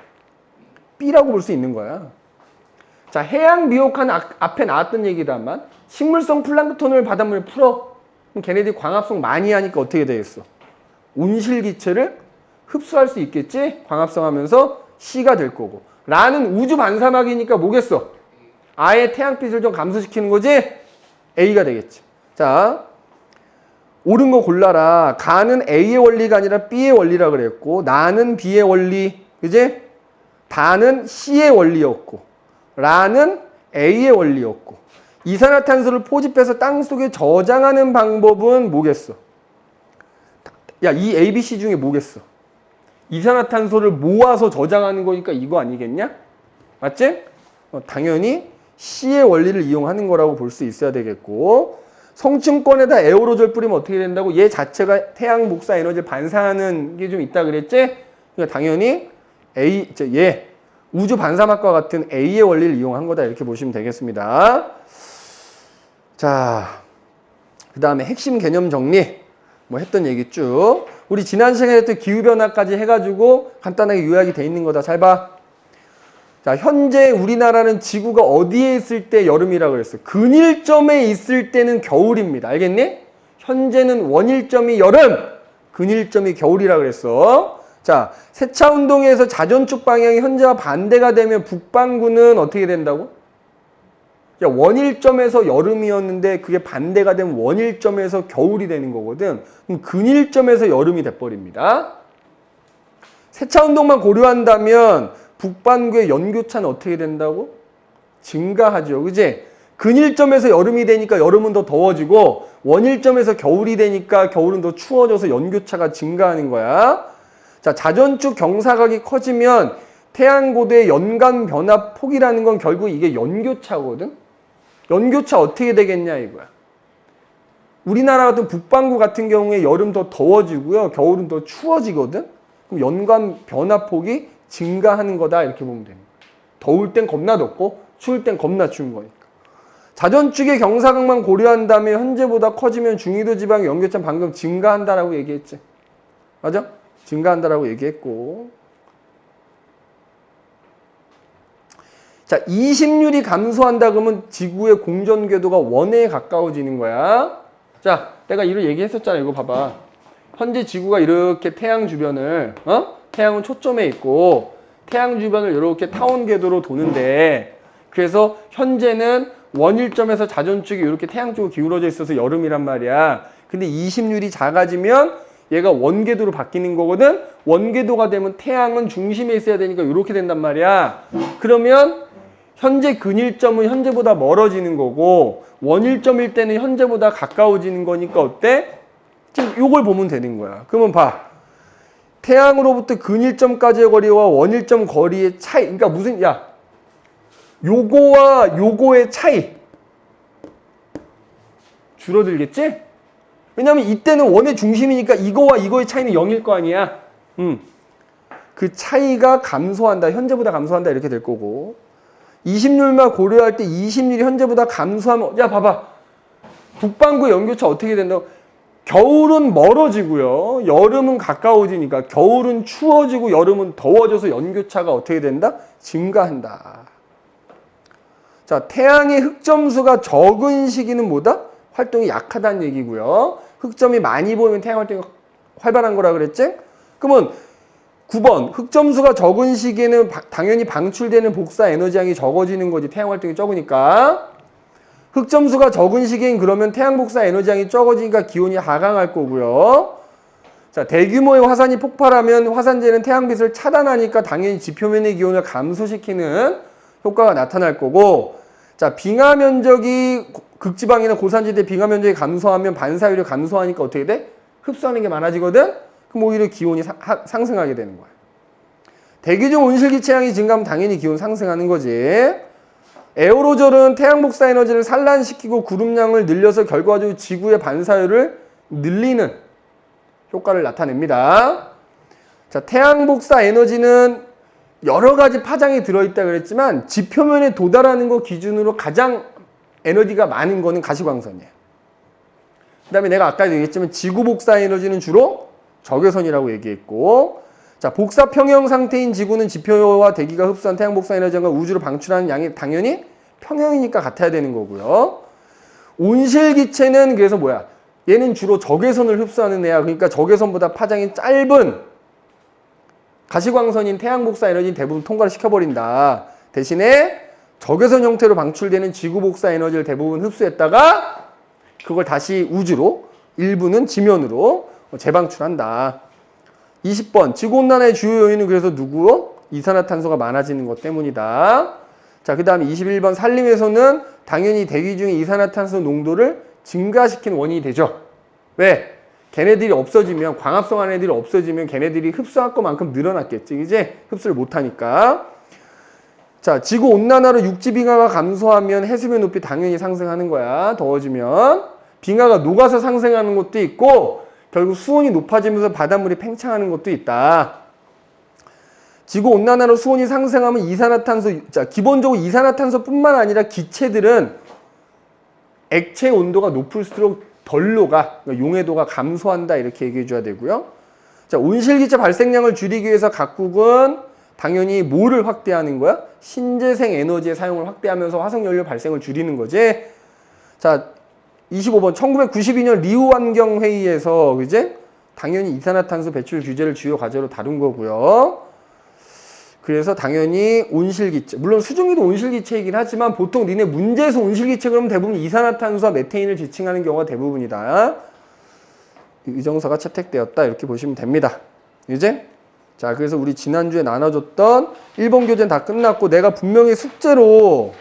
B라고 볼 수 있는 거야. 자, 해양 미혹한 앞에 나왔던 얘기다만 식물성 플랑크톤을 바닷물에 풀어. 그럼 걔네들이 광합성 많이 하니까 어떻게 되겠어? 온실기체를 흡수할 수 있겠지? 광합성 하면서 C가 될 거고. 라는 우주 반사막이니까 뭐겠어? 아예 태양빛을 좀 감소시키는 거지? A가 되겠지. 자, 옳은 거 골라라. 가는 A의 원리가 아니라 B의 원리라 그랬고, 나는 B의 원리, 그지? 다는 C의 원리였고, 라는 A의 원리였고, 이산화탄소를 포집해서 땅속에 저장하는 방법은 뭐겠어? 야, 이 A, B, C 중에 뭐겠어? 이산화탄소를 모아서 저장하는 거니까 이거 아니겠냐? 맞지? 당연히 C의 원리를 이용하는 거라고 볼 수 있어야 되겠고, 성층권에다 에어로졸 뿌리면 어떻게 된다고? 얘 자체가 태양 복사 에너지를 반사하는 게 좀 있다 그랬지? 그러니까 당연히 얘 우주 반사막과 같은 A의 원리를 이용한 거다 이렇게 보시면 되겠습니다. 자, 그 다음에 핵심 개념 정리 뭐 했던 얘기 쭉. 우리 지난 시간에 했던 기후변화까지 해가지고 간단하게 요약이 돼 있는 거다. 잘 봐. 자, 현재 우리나라는 지구가 어디에 있을 때 여름이라고 그랬어? 근일점에 있을 때는 겨울입니다. 알겠니? 현재는 원일점이 여름, 근일점이 겨울이라고 그랬어. 자, 세차운동에서 자전축 방향이 현재와 반대가 되면 북반구는 어떻게 된다고? 야, 원일점에서 여름이었는데 그게 반대가 되면 원일점에서 겨울이 되는 거거든. 그럼 근일점에서 여름이 돼버립니다. 세차운동만 고려한다면 북반구의 연교차는 어떻게 된다고? 증가하죠. 그지? 근일점에서 여름이 되니까 여름은 더 더워지고 원일점에서 겨울이 되니까 겨울은 더 추워져서 연교차가 증가하는 거야. 자, 자전축 경사각이 커지면 태양고도의 연간 변화 폭이라는 건 결국 이게 연교차거든. 연교차 어떻게 되겠냐 이거야. 우리나라 같은 북반구 같은 경우에 여름 더 더워지고요. 겨울은 더 추워지거든. 그럼 연간 변화 폭이 증가하는 거다 이렇게 보면 됩니다. 더울 땐 겁나 덥고 추울 땐 겁나 추운 거니까. 자전축의 경사각만 고려한다면 현재보다 커지면 중위도 지방 연교차 방금 증가한다라고 얘기했지. 맞아? 증가한다라고 얘기했고. 자, 이심률이 감소한다 그러면 지구의 공전 궤도가 원에 가까워지는 거야. 자, 내가 이렇게 얘기했었잖아. 이거 봐봐. 현재 지구가 이렇게 태양 주변을 태양은 초점에 있고 태양 주변을 이렇게 타원 궤도로 도는데, 그래서 현재는 원일점에서 자전축이 이렇게 태양 쪽으로 기울어져 있어서 여름이란 말이야. 근데 이심률이 작아지면 얘가 원궤도로 바뀌는 거거든. 원궤도가 되면 태양은 중심에 있어야 되니까 이렇게 된단 말이야. 그러면 현재 근일점은 현재보다 멀어지는 거고 원일점일 때는 현재보다 가까워지는 거니까 어때? 지금 요걸 보면 되는 거야. 그러면 봐. 태양으로부터 근일점까지의 거리와 원일점 거리의 차이. 그러니까 무슨, 야, 요거와 요거의 차이. 줄어들겠지? 왜냐면 이때는 원의 중심이니까 이거와 이거의 차이는 0일 거 아니야. 그 차이가 감소한다. 현재보다 감소한다. 이렇게 될 거고. 20률만 고려할 때 20률이 현재보다 감소하면, 야, 봐봐. 북반구 연교차 어떻게 된다고? 겨울은 멀어지고요. 여름은 가까워지니까 겨울은 추워지고 여름은 더워져서 연교차가 어떻게 된다? 증가한다. 자, 태양의 흑점수가 적은 시기는 뭐다? 활동이 약하다는 얘기고요. 흑점이 많이 보이면 태양 활동이 활발한 거라 그랬지? 그러면 9번 흑점수가 적은 시기에는 당연히 방출되는 복사 에너지량이 적어지는 거지. 태양 활동이 적으니까. 흑점수가 적은 시기엔 그러면 태양 복사 에너지량이 적어지니까 기온이 하강할 거고요. 자, 대규모의 화산이 폭발하면 화산재는 태양빛을 차단하니까 당연히 지표면의 기온을 감소시키는 효과가 나타날 거고, 자, 빙하 면적이 극지방이나 고산지대 빙하 면적이 감소하면 반사율이 감소하니까 어떻게 돼? 흡수하는 게 많아지거든? 그럼 오히려 기온이 상승하게 되는 거야. 대기 중 온실기체량이 증가하면 당연히 기온 상승하는 거지. 에어로졸은 태양 복사 에너지를 산란시키고 구름량을 늘려서 결과적으로 지구의 반사율을 늘리는 효과를 나타냅니다. 자, 태양 복사 에너지는 여러 가지 파장이 들어있다 그랬지만 지표면에 도달하는 거 기준으로 가장 에너지가 많은 거는 가시광선이에요. 그 다음에 내가 아까 얘기했지만 지구 복사 에너지는 주로 적외선이라고 얘기했고, 자, 복사 평형 상태인 지구는 지표와 대기가 흡수한 태양 복사 에너지가 우주로 방출하는 양이 당연히 평형이니까 같아야 되는 거고요. 온실기체는 그래서 뭐야? 얘는 주로 적외선을 흡수하는 애야. 그러니까 적외선보다 파장이 짧은 가시광선인 태양 복사 에너지는 대부분 통과를 시켜버린다. 대신에 적외선 형태로 방출되는 지구 복사 에너지를 대부분 흡수했다가 그걸 다시 우주로, 일부는 지면으로 재방출한다. 20번 지구온난화의 주요 요인은 그래서 누구요? 이산화탄소가 많아지는 것 때문이다. 자, 그 다음에 21번 산림에서는 당연히 대기 중에 이산화탄소 농도를 증가시키는 원인이 되죠. 왜? 걔네들이 없어지면, 광합성한 애들이 없어지면 걔네들이 흡수할 것만큼 늘어났겠지. 이제 흡수를 못하니까. 자, 지구온난화로 육지빙하가 감소하면 해수면 높이 당연히 상승하는 거야. 더워지면. 빙하가 녹아서 상승하는 것도 있고 결국 수온이 높아지면서 바닷물이 팽창하는 것도 있다. 지구온난화로 수온이 상승하면 이산화탄소, 자, 기본적으로 이산화탄소뿐만 아니라 기체들은 액체 온도가 높을수록 덜 녹아, 그러니까 용해도가 감소한다 이렇게 얘기해 줘야 되고요. 자, 온실기체 발생량을 줄이기 위해서 각국은 당연히 뭐를 확대하는 거야? 신재생 에너지의 사용을 확대하면서 화석연료 발생을 줄이는 거지. 자, 25번 1992년 리우 환경회의에서 그제 당연히 이산화탄소 배출 규제를 주요 과제로 다룬 거고요. 그래서 당연히 온실기체, 물론 수증기도 온실기체이긴 하지만 보통 니네 문제에서 온실기체 그러면 대부분 이산화탄소와 메테인을 지칭하는 경우가 대부분이다. 의정서가 채택되었다 이렇게 보시면 됩니다. 이제 자, 그래서 우리 지난주에 나눠줬던 일본 교재는 다 끝났고 내가 분명히 숙제로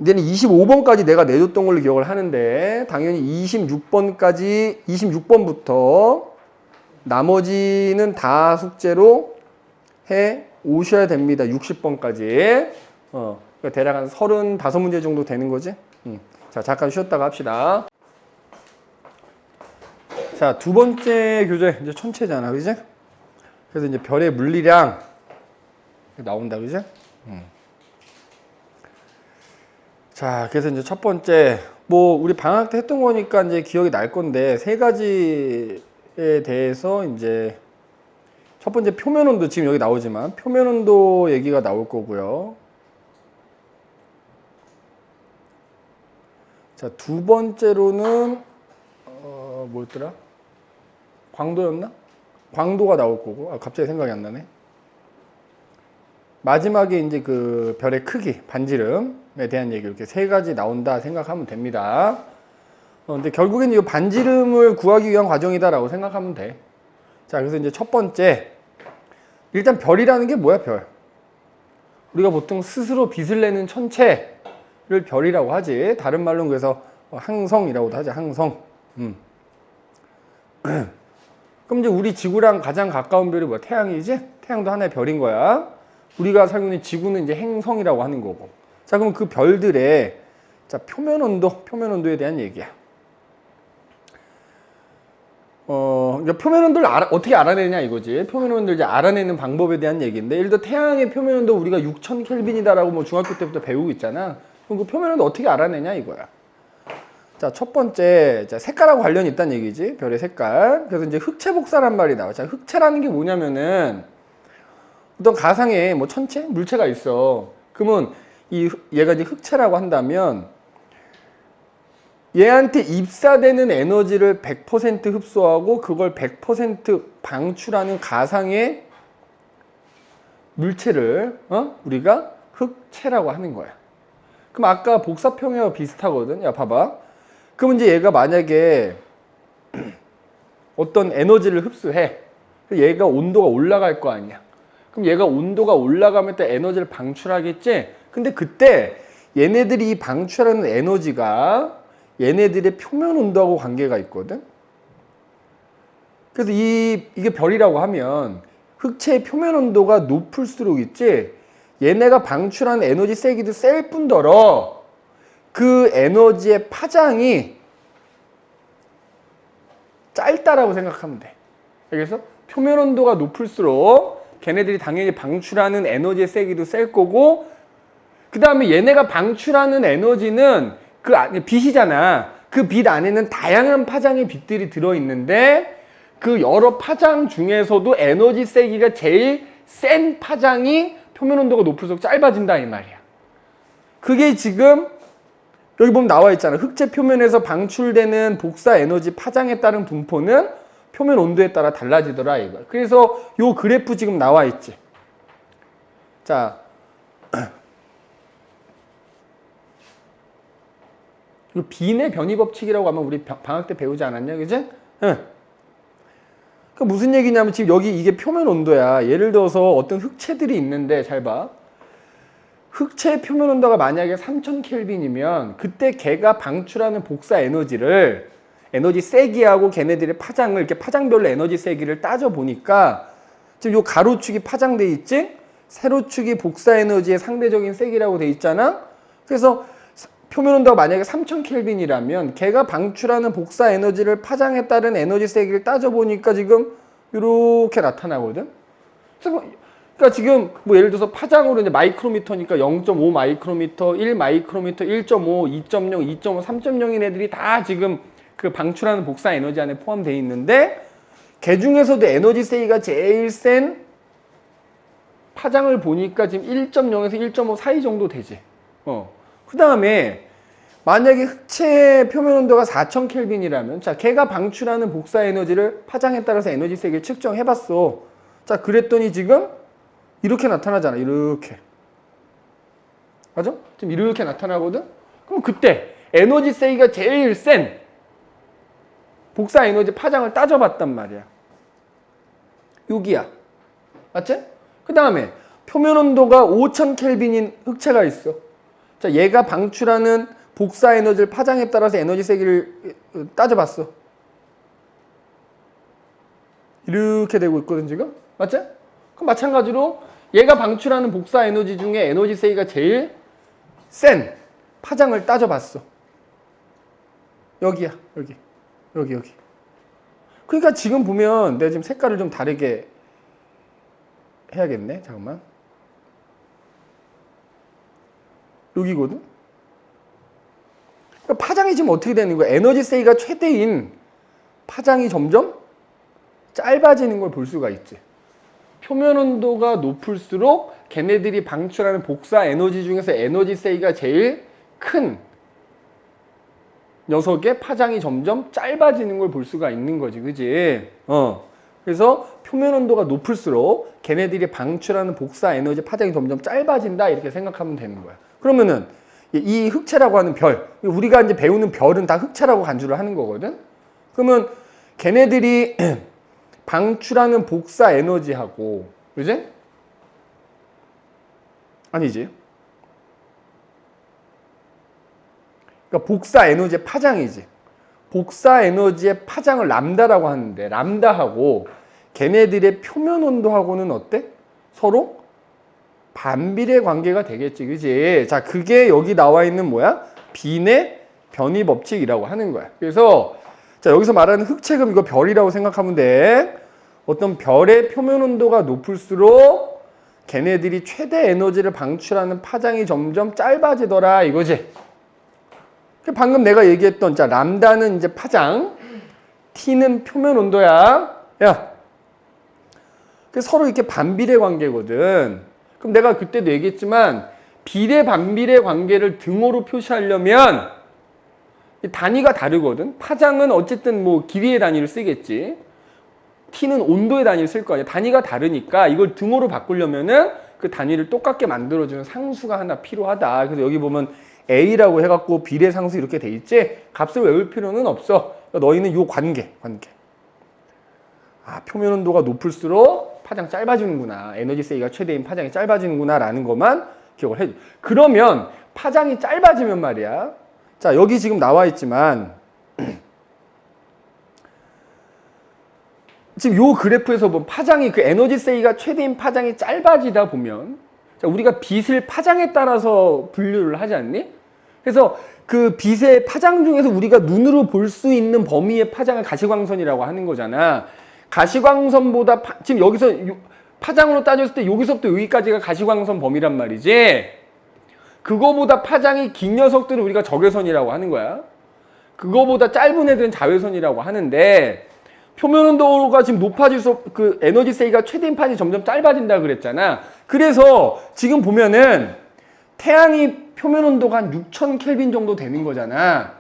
이제는 25번까지 내가 내줬던 걸로 기억을 하는데 당연히 26번부터 나머지는 다 숙제로 해 오셔야 됩니다. 60번까지. 그러니까 대략 한 35문제 정도 되는 거지. 자, 잠깐 쉬었다가 합시다. 자, 두 번째 교재 이제 천체잖아, 그지? 그래서 이제 별의 물리량 나온다, 그지? 자, 그래서 이제 첫 번째, 뭐 우리 방학 때 했던 거니까 이제 기억이 날 건데 세 가지에 대해서 이제 첫 번째 표면 온도, 지금 여기 나오지만 표면 온도 얘기가 나올 거고요. 자, 두 번째로는 뭐였더라? 광도였나? 광도가 나올 거고. 아, 갑자기 생각이 안 나네. 마지막에 이제 그 별의 크기, 반지름에 대한 얘기 이렇게 세 가지 나온다 생각하면 됩니다. 근데 결국엔 이 반지름을 구하기 위한 과정이다라고 생각하면 돼. 자, 그래서 이제 첫 번째, 일단 별이라는 게 뭐야, 별? 우리가 보통 스스로 빛을 내는 천체를 별이라고 하지. 다른 말로는 그래서 항성이라고도 하지, 항성. 그럼 이제 우리 지구랑 가장 가까운 별이 뭐야? 태양이지? 태양도 하나의 별인 거야. 우리가 살고 있는 지구는 이제 행성이라고 하는 거고. 자, 그럼 그 별들의 자, 표면 온도에 대한 얘기야. 그러니까 표면 온도를 어떻게 알아내냐 이거지. 표면 온도를 이제 알아내는 방법에 대한 얘기인데, 예를 들어 태양의 표면 온도 우리가 6000 켈빈이다라고 뭐 중학교 때부터 배우고 있잖아. 그럼 그 표면 온도 어떻게 알아내냐 이거야. 자, 첫 번째, 자, 색깔하고 관련이 있다는 얘기지. 별의 색깔. 그래서 이제 흑체 복사란 말이 나와. 자, 흑체라는 게 뭐냐면은 어떤 가상의 뭐 천체, 물체가 있어. 그러면 얘가 이제 흑체라고 한다면 얘한테 입사되는 에너지를 100% 흡수하고 그걸 100% 방출하는 가상의 물체를 우리가 흑체라고 하는 거야. 그럼 아까 복사평형하고 비슷하거든. 야, 봐봐. 그럼 이제 얘가 만약에 어떤 에너지를 흡수해. 얘가 온도가 올라갈 거 아니야. 그럼 얘가 온도가 올라가면 또 에너지를 방출하겠지? 근데 그때 얘네들이 이 방출하는 에너지가 얘네들의 표면 온도하고 관계가 있거든. 그래서 이게 별이라고 하면 흑체의 표면 온도가 높을수록 있지, 얘네가 방출하는 에너지 세기도 셀 뿐더러 그 에너지의 파장이 짧다라고 생각하면 돼. 그래서 표면 온도가 높을수록 걔네들이 당연히 방출하는 에너지의 세기도 셀 거고, 그 다음에 얘네가 방출하는 에너지는 그 안에 빛이잖아. 그 빛 안에는 다양한 파장의 빛들이 들어있는데 그 여러 파장 중에서도 에너지 세기가 제일 센 파장이 표면 온도가 높을수록 짧아진다 이 말이야. 그게 지금 여기 보면 나와 있잖아. 흑체 표면에서 방출되는 복사 에너지 파장에 따른 분포는 표면 온도에 따라 달라지더라 이거. 그래서 요 그래프 지금 나와 있지. 자, 이거 빈의 변이 법칙이라고 아마 우리 방학 때 배우지 않았냐, 그지? 응. 그 무슨 얘기냐면 지금 여기 이게 표면 온도야. 예를 들어서 어떤 흑체들이 있는데 잘 봐. 흑체의 표면 온도가 만약에 3000 켈빈이면 그때 걔가 방출하는 복사 에너지를 에너지 세기하고 걔네들의 파장을 이렇게 파장별로 에너지 세기를 따져 보니까 지금 요 가로축이 파장돼 있지? 세로축이 복사 에너지의 상대적인 세기라고 돼 있잖아. 그래서 표면 온도가 만약에 3000 켈빈이라면 걔가 방출하는 복사 에너지를 파장에 따른 에너지 세기를 따져 보니까 지금 이렇게 나타나거든. 그러니까 지금 뭐 예를 들어서 파장으로 이제 마이크로미터니까 0.5 마이크로미터, 1 마이크로미터, 1.5, 2.0, 2.5, 3.0인 애들이 다 지금 그 방출하는 복사 에너지 안에 포함되어 있는데, 걔 중에서도 에너지 세기가 제일 센 파장을 보니까 지금 1.0에서 1.5 사이 정도 되지. 그 다음에 만약에 흑체 표면 온도가 4000 켈빈이라면 자, 걔가 방출하는 복사 에너지를 파장에 따라서 에너지 세기를 측정해 봤어. 자, 그랬더니 지금 이렇게 나타나잖아. 이렇게. 맞아? 지금 이렇게 나타나거든? 그럼 그때 에너지 세기가 제일 센 복사 에너지 파장을 따져봤단 말이야. 여기야. 맞지? 그 다음에 표면 온도가 5000 켈빈인 흑체가 있어. 자, 얘가 방출하는 복사 에너지를 파장에 따라서 에너지 세기를 따져봤어. 이렇게 되고 있거든 지금. 맞지? 그럼 마찬가지로 얘가 방출하는 복사 에너지 중에 에너지 세기가 제일 센 파장을 따져봤어. 여기야. 여기. 그러니까 지금 보면 내가 지금 색깔을 좀 다르게 해야겠네. 잠깐만. 여기거든. 그러니까 파장이 지금 어떻게 되는 거야? 에너지 세기가 최대인 파장이 점점 짧아지는 걸 볼 수가 있지. 표면 온도가 높을수록 걔네들이 방출하는 복사 에너지 중에서 에너지 세기가 제일 큰 녀석의 파장이 점점 짧아지는 걸 볼 수가 있는 거지. 그지? 그래서 표면 온도가 높을수록 걔네들이 방출하는 복사 에너지 파장이 점점 짧아진다 이렇게 생각하면 되는 거야. 그러면은 이 흑체라고 하는 별, 우리가 이제 배우는 별은 다 흑체라고 간주를 하는 거거든. 그러면 걔네들이 방출하는 복사 에너지하고, 그지? 아니지. 그러니까 복사 에너지의 파장이지. 복사 에너지의 파장을 람다라고 하는데, 람다하고 걔네들의 표면 온도하고는 어때? 서로 반비례 관계가 되겠지, 그지? 자, 그게 여기 나와 있는 뭐야? 빈의 변이 법칙이라고 하는 거야. 그래서 자, 여기서 말하는 흑채금 이거 별이라고 생각하면 돼. 어떤 별의 표면 온도가 높을수록 걔네들이 최대 에너지를 방출하는 파장이 점점 짧아지더라 이거지. 방금 내가 얘기했던 자 람다는 이제 파장, T는 표면 온도야. 야, 서로 이렇게 반비례 관계거든. 그럼 내가 그때도 얘기했지만 비례 반비례 관계를 등호로 표시하려면 단위가 다르거든. 파장은 어쨌든 뭐 길이의 단위를 쓰겠지. T는 온도의 단위를 쓸 거 아니야. 단위가 다르니까 이걸 등호로 바꾸려면은 그 단위를 똑같게 만들어주는 상수가 하나 필요하다. 그래서 여기 보면 A라고 해갖고 비례 상수 이렇게 돼 있지. 값을 외울 필요는 없어. 너희는 요 관계. 아, 표면 온도가 높을수록 파장 짧아지는구나. 에너지 세이가 최대인 파장이 짧아지는구나 라는 것만 기억을 해줘. 그러면 파장이 짧아지면 말이야. 자, 여기 지금 나와 있지만 지금 요 그래프에서 보면 파장이 그 에너지 세이가 최대인 파장이 짧아지다 보면 자, 우리가 빛을 파장에 따라서 분류를 하지 않니? 그래서 그 빛의 파장 중에서 우리가 눈으로 볼 수 있는 범위의 파장을 가시광선이라고 하는 거잖아. 가시광선보다 지금 여기서 파장으로 따졌을 때 여기서부터 여기까지가 가시광선 범위란 말이지. 그거보다 파장이 긴 녀석들은 우리가 적외선이라고 하는 거야. 그거보다 짧은 애들은 자외선이라고 하는데 표면 온도가 지금 높아질수록 그 에너지 세이가 최대인 파장이 점점 짧아진다 그랬잖아. 그래서 지금 보면은 태양이 표면 온도가 한 6000 켈빈 정도 되는 거잖아.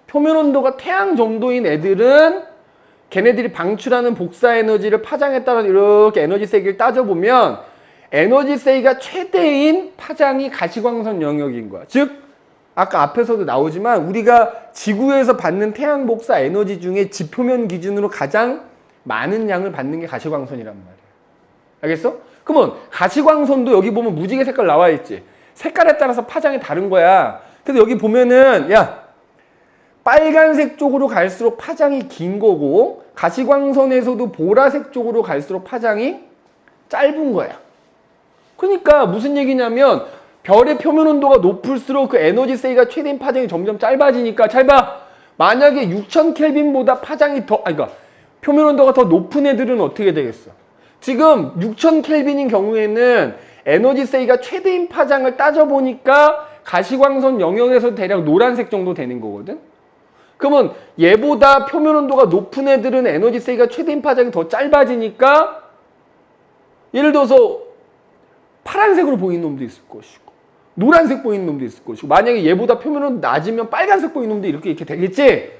표면 온도가 태양 정도인 애들은 걔네들이 방출하는 복사 에너지를 파장에 따라 이렇게 에너지 세기를 따져보면 에너지 세이가 최대인 파장이 가시광선 영역인 거야. 즉 아까 앞에서도 나오지만 우리가 지구에서 받는 태양 복사 에너지 중에 지표면 기준으로 가장 많은 양을 받는 게 가시광선이란 말이야. 알겠어? 그러면 가시광선도 여기 보면 무지개 색깔 나와 있지. 색깔에 따라서 파장이 다른 거야. 그래서 여기 보면은 야 빨간색 쪽으로 갈수록 파장이 긴 거고 가시광선에서도 보라색 쪽으로 갈수록 파장이 짧은 거야. 그러니까 무슨 얘기냐면 별의 표면 온도가 높을수록 그 에너지 세이가 최대인 파장이 점점 짧아지니까 잘 봐. 만약에 6000 켈빈보다 파장이 그러니까 표면 온도가 더 높은 애들은 어떻게 되겠어? 지금 6000 켈빈인 경우에는 에너지 세이가 최대인 파장을 따져보니까 가시광선 영역에서 대략 노란색 정도 되는 거거든. 그러면 얘보다 표면 온도가 높은 애들은 에너지 세이가 최대인 파장이 더 짧아지니까 예를 들어서 파란색으로 보이는 놈도 있을 것이고 노란색 보이는 놈도 있을 것이고 만약에 얘보다 표면 온도 낮으면 빨간색 보이는 놈도 이렇게 되겠지.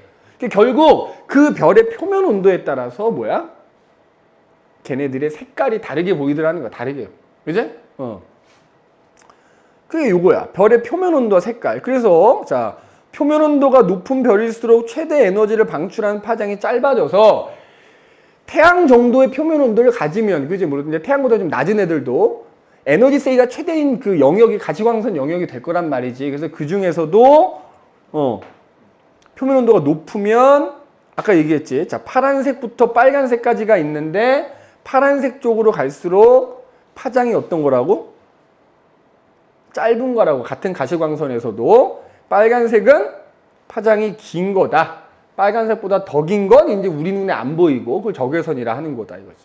결국 그 별의 표면 온도에 따라서 뭐야? 걔네들의 색깔이 다르게 보이더라는 거야. 다르게. 그지? 그게 요거야. 별의 표면 온도와 색깔. 그래서 자 표면 온도가 높은 별일수록 최대 에너지를 방출하는 파장이 짧아져서 태양 정도의 표면 온도를 가지면 그지? 모르겠는데 태양보다 좀 낮은 애들도 에너지 세이가 최대인 그 영역이 가시광선 영역이 될 거란 말이지. 그래서 그 중에서도 표면 온도가 높으면 아까 얘기했지. 자 파란색부터 빨간색까지가 있는데 파란색 쪽으로 갈수록 파장이 어떤 거라고? 짧은 거라고. 같은 가시광선에서도 빨간색은 파장이 긴 거다. 빨간색보다 더 긴 건 이제 우리 눈에 안 보이고 그걸 적외선이라 하는 거다 이거지.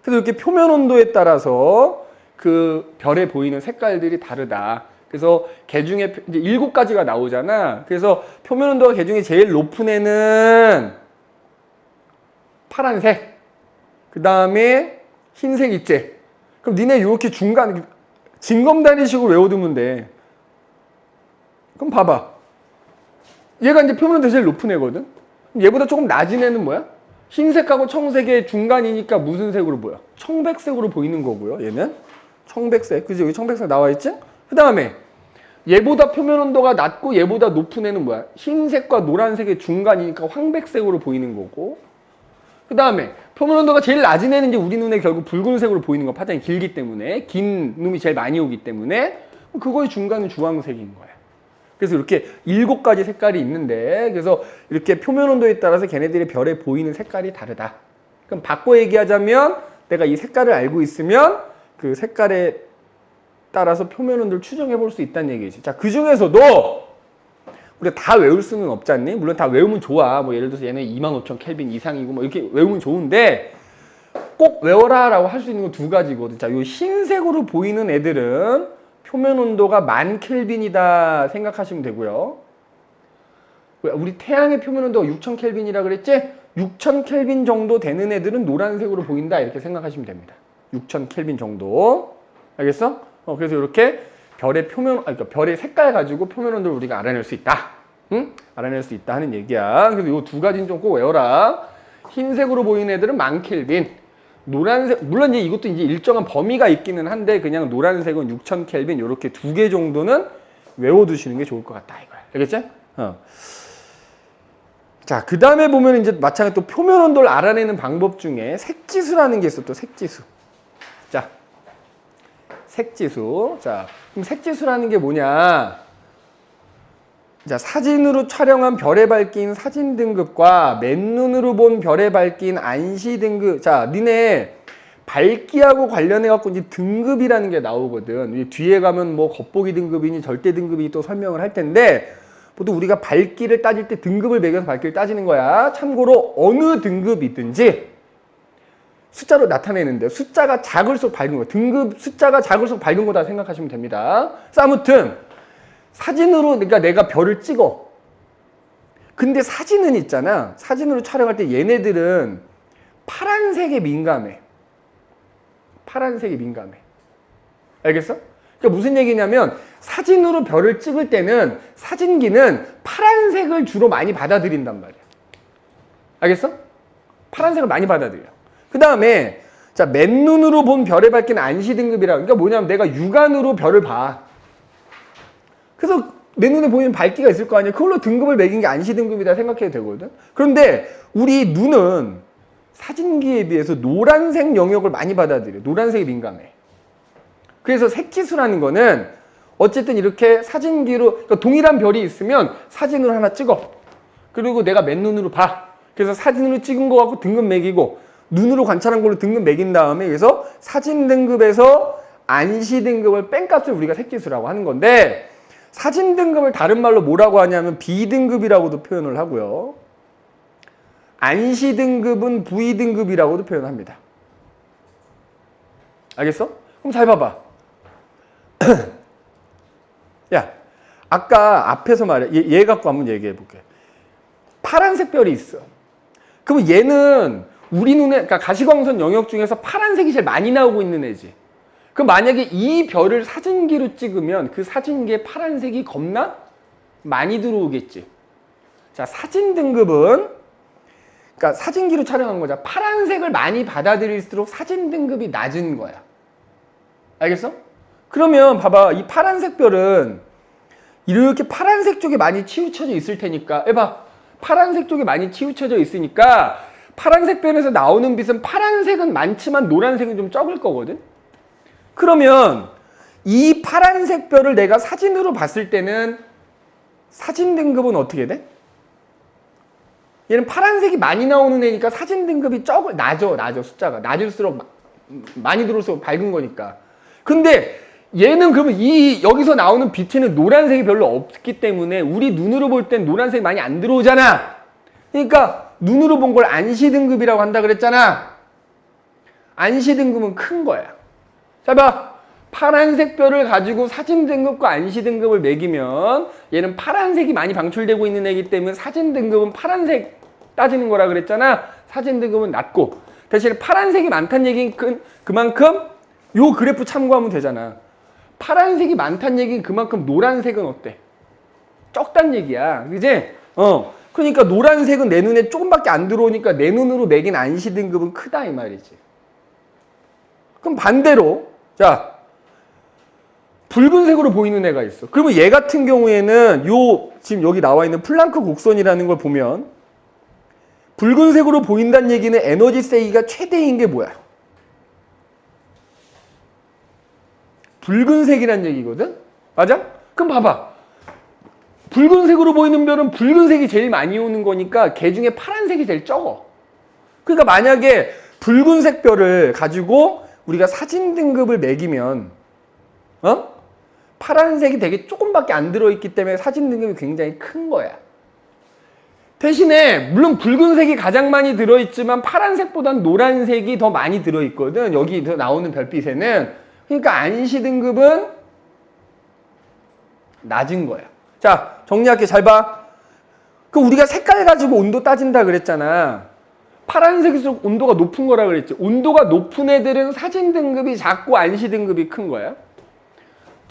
그래서 이렇게 표면 온도에 따라서 그 별에 보이는 색깔들이 다르다. 그래서 개 중에 이제 7가지가 나오잖아. 그래서 표면 온도가 개 중에 제일 높은 애는 파란색, 그 다음에 흰색 있지. 그럼 니네 이렇게 중간 징검다리식으로 외워두면 돼. 그럼 봐봐. 얘가 이제 표면 온도가 제일 높은 애거든. 얘보다 조금 낮은 애는 뭐야? 흰색하고 청색의 중간이니까 무슨 색으로 보여? 청백색으로 보이는 거고요. 얘는 청백색. 그지? 여기 청백색 나와 있지? 그 다음에 얘보다 표면 온도가 낮고 얘보다 높은 애는 뭐야? 흰색과 노란색의 중간이니까 황백색으로 보이는 거고. 그 다음에 표면 온도가 제일 낮은 애는 이제 우리 눈에 결국 붉은색으로 보이는 거. 파장이 길기 때문에. 긴 놈이 제일 많이 오기 때문에 그거의 중간은 주황색인 거야. 그래서 이렇게 7가지 색깔이 있는데 그래서 이렇게 표면 온도에 따라서 걔네들의 별에 보이는 색깔이 다르다. 그럼 바꿔 얘기하자면 내가 이 색깔을 알고 있으면 그 색깔에 따라서 표면 온도를 추정해 볼 수 있다는 얘기지. 자, 그 중에서도 우리가 다 외울 수는 없지 않니? 물론 다 외우면 좋아. 뭐 예를 들어서 얘는 25,000 켈빈 이상이고 뭐 이렇게 외우면 좋은데 꼭 외워라 라고 할 수 있는 건 두 가지거든. 자, 요 흰색으로 보이는 애들은 표면 온도가 10,000켈빈이다 생각하시면 되고요. 우리 태양의 표면 온도가 6,000켈빈이라 그랬지? 6,000켈빈 정도 되는 애들은 노란색으로 보인다 이렇게 생각하시면 됩니다. 6,000켈빈 정도. 알겠어? 그래서 이렇게 별의 표면, 그러니까 별의 색깔 가지고 표면 온도를 우리가 알아낼 수 있다. 응? 알아낼 수 있다 하는 얘기야. 그래서 이 두 가지는 좀 꼭 외워라. 흰색으로 보이는 애들은 10,000켈빈. 노란색, 물론 이제 이것도 이제 일정한 범위가 있기는 한데 그냥 노란색은 6,000켈빈 이렇게 두 개 정도는 외워두시는 게 좋을 것 같다 이거야. 알겠지? 자, 그 다음에 보면 이제 마찬가지로 또 표면 온도를 알아내는 방법 중에 색지수라는 게 있어. 또 색지수. 자, 색지수. 자, 그럼 색지수라는 게 뭐냐? 자, 사진으로 촬영한 별의 밝기인 사진 등급과 맨눈으로 본 별의 밝기인 안시 등급. 자, 니네 밝기하고 관련해갖고 이제 등급이라는 게 나오거든. 뒤에 가면 뭐 겉보기 등급이니 절대 등급이 또 설명을 할 텐데, 보통 우리가 밝기를 따질 때 등급을 매겨서 밝기를 따지는 거야. 참고로 어느 등급이든지 숫자로 나타내는데 숫자가 작을수록 밝은 거. 등급 숫자가 작을수록 밝은 거다 생각하시면 됩니다. 그래서 아무튼 사진으로 그러니까 내가 별을 찍어. 근데 사진은 있잖아. 사진으로 촬영할 때 얘네들은 파란색에 민감해. 파란색에 민감해. 알겠어? 그러니까 무슨 얘기냐면 사진으로 별을 찍을 때는 사진기는 파란색을 주로 많이 받아들인단 말이야. 알겠어? 파란색을 많이 받아들여. 그 다음에 자, 맨눈으로 본 별의 밝기는 안시 등급이라. 그러니까 뭐냐면 내가 육안으로 별을 봐. 그래서 내 눈에 보이는 밝기가 있을 거 아니야. 그걸로 등급을 매긴 게 안시 등급이다 생각해도 되거든. 그런데 우리 눈은 사진기에 비해서 노란색 영역을 많이 받아들여. 노란색에 민감해. 그래서 색지수라는 거는 어쨌든 이렇게 사진기로 그러니까 동일한 별이 있으면 사진으로 하나 찍어. 그리고 내가 맨눈으로 봐. 그래서 사진으로 찍은 거 갖고 등급 매기고 눈으로 관찰한 걸로 등급 매긴 다음에 그래서 사진 등급에서 안시 등급을 뺀 값을 우리가 색지수라고 하는 건데 사진 등급을 다른 말로 뭐라고 하냐면 B등급이라고도 표현을 하고요. 안시 등급은 V등급이라고도 표현합니다. 알겠어? 그럼 잘 봐봐. 야, 아까 앞에서 말해. 얘 갖고 한번 얘기해 볼게. 파란색 별이 있어. 그럼 얘는 우리 눈에, 그러니까 가시광선 영역 중에서 파란색이 제일 많이 나오고 있는 애지. 그럼 만약에 이 별을 사진기로 찍으면 그 사진기에 파란색이 겁나 많이 들어오겠지. 자, 사진 등급은, 그러니까 사진기로 촬영한 거잖아. 파란색을 많이 받아들일수록 사진 등급이 낮은 거야. 알겠어? 그러면 봐봐. 이 파란색 별은 이렇게 파란색 쪽에 많이 치우쳐져 있을 테니까. 해봐. 파란색 쪽에 많이 치우쳐져 있으니까 파란색 별에서 나오는 빛은 파란색은 많지만 노란색은 좀 적을 거거든. 그러면 이 파란색 별을 내가 사진으로 봤을 때는 사진 등급은 어떻게 돼? 얘는 파란색이 많이 나오는 애니까 사진 등급이 낮아 숫자가. 낮을수록 많이 들어올수록 밝은 거니까. 근데 얘는 그러면 여기서 나오는 빛에는 노란색이 별로 없기 때문에 우리 눈으로 볼 땐 노란색이 많이 안 들어오잖아. 그러니까 눈으로 본 걸 안시 등급이라고 한다 그랬잖아. 안시 등급은 큰 거야. 자, 봐. 파란색 별을 가지고 사진 등급과 안시 등급을 매기면 얘는 파란색이 많이 방출되고 있는 애기 때문에 사진 등급은 파란색 따지는 거라 그랬잖아. 사진 등급은 낮고 대신에 파란색이 많다는 얘기는 그만큼 요 그래프 참고하면 되잖아. 파란색이 많다는 얘기는 그만큼 노란색은 어때? 적단 얘기야. 그지? 그러니까 노란색은 내 눈에 조금밖에 안 들어오니까 내 눈으로 매긴 안시 등급은 크다 이 말이지. 그럼 반대로 자 붉은색으로 보이는 애가 있어. 그러면 얘 같은 경우에는 지금 여기 나와 있는 플랑크 곡선이라는 걸 보면 붉은색으로 보인다는 얘기는 에너지 세기가 최대인 게 뭐야? 붉은색이란 얘기거든? 맞아? 그럼 봐봐. 붉은색으로 보이는 별은 붉은색이 제일 많이 오는 거니까 걔 중에 파란색이 제일 적어. 그러니까 만약에 붉은색 별을 가지고 우리가 사진 등급을 매기면 파란색이 되게 조금밖에 안 들어있기 때문에 사진 등급이 굉장히 큰 거야. 대신에 물론 붉은색이 가장 많이 들어있지만 파란색보다는 노란색이 더 많이 들어있거든. 여기 나오는 별빛에는. 그러니까 안시 등급은 낮은 거야. 자, 정리할게. 잘 봐. 그 우리가 색깔 가지고 온도 따진다 그랬잖아. 파란색일수록 온도가 높은 거라 그랬지. 온도가 높은 애들은 사진 등급이 작고 안시 등급이 큰 거야.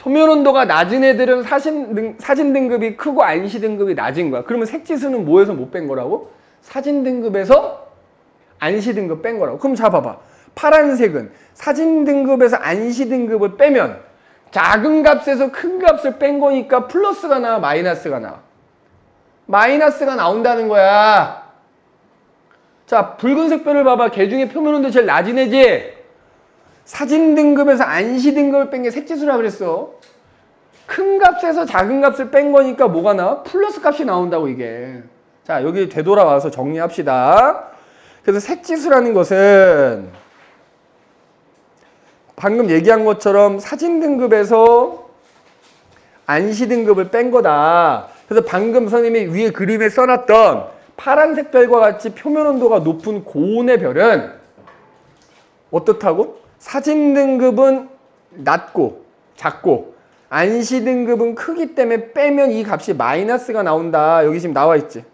표면 온도가 낮은 애들은 사진 등급이 크고 안시 등급이 낮은 거야. 그러면 색지수는 뭐에서 못 뺀 거라고? 사진 등급에서 안시 등급 뺀 거라고. 그럼 자 봐봐. 파란색은 사진 등급에서 안시 등급을 빼면 작은 값에서 큰 값을 뺀 거니까 플러스가 나와, 마이너스가 나와? 마이너스가 나온다는 거야. 자, 붉은색 별을 봐봐. 걔 중에 표면 온도 제일 낮은 애지? 사진 등급에서 안시 등급을 뺀 게 색지수라 그랬어. 큰 값에서 작은 값을 뺀 거니까 뭐가 나와? 플러스 값이 나온다고 이게. 자, 여기 되돌아와서 정리합시다. 그래서 색지수라는 것은 방금 얘기한 것처럼 사진 등급에서 안시 등급을 뺀 거다. 그래서 방금 선생님이 위에 그림에 써놨던 파란색 별과 같이 표면 온도가 높은 고온의 별은 어떻다고? 사진 등급은 낮고 작고 안시 등급은 크기 때문에 빼면 이 값이 마이너스가 나온다. 여기 지금 나와 있지.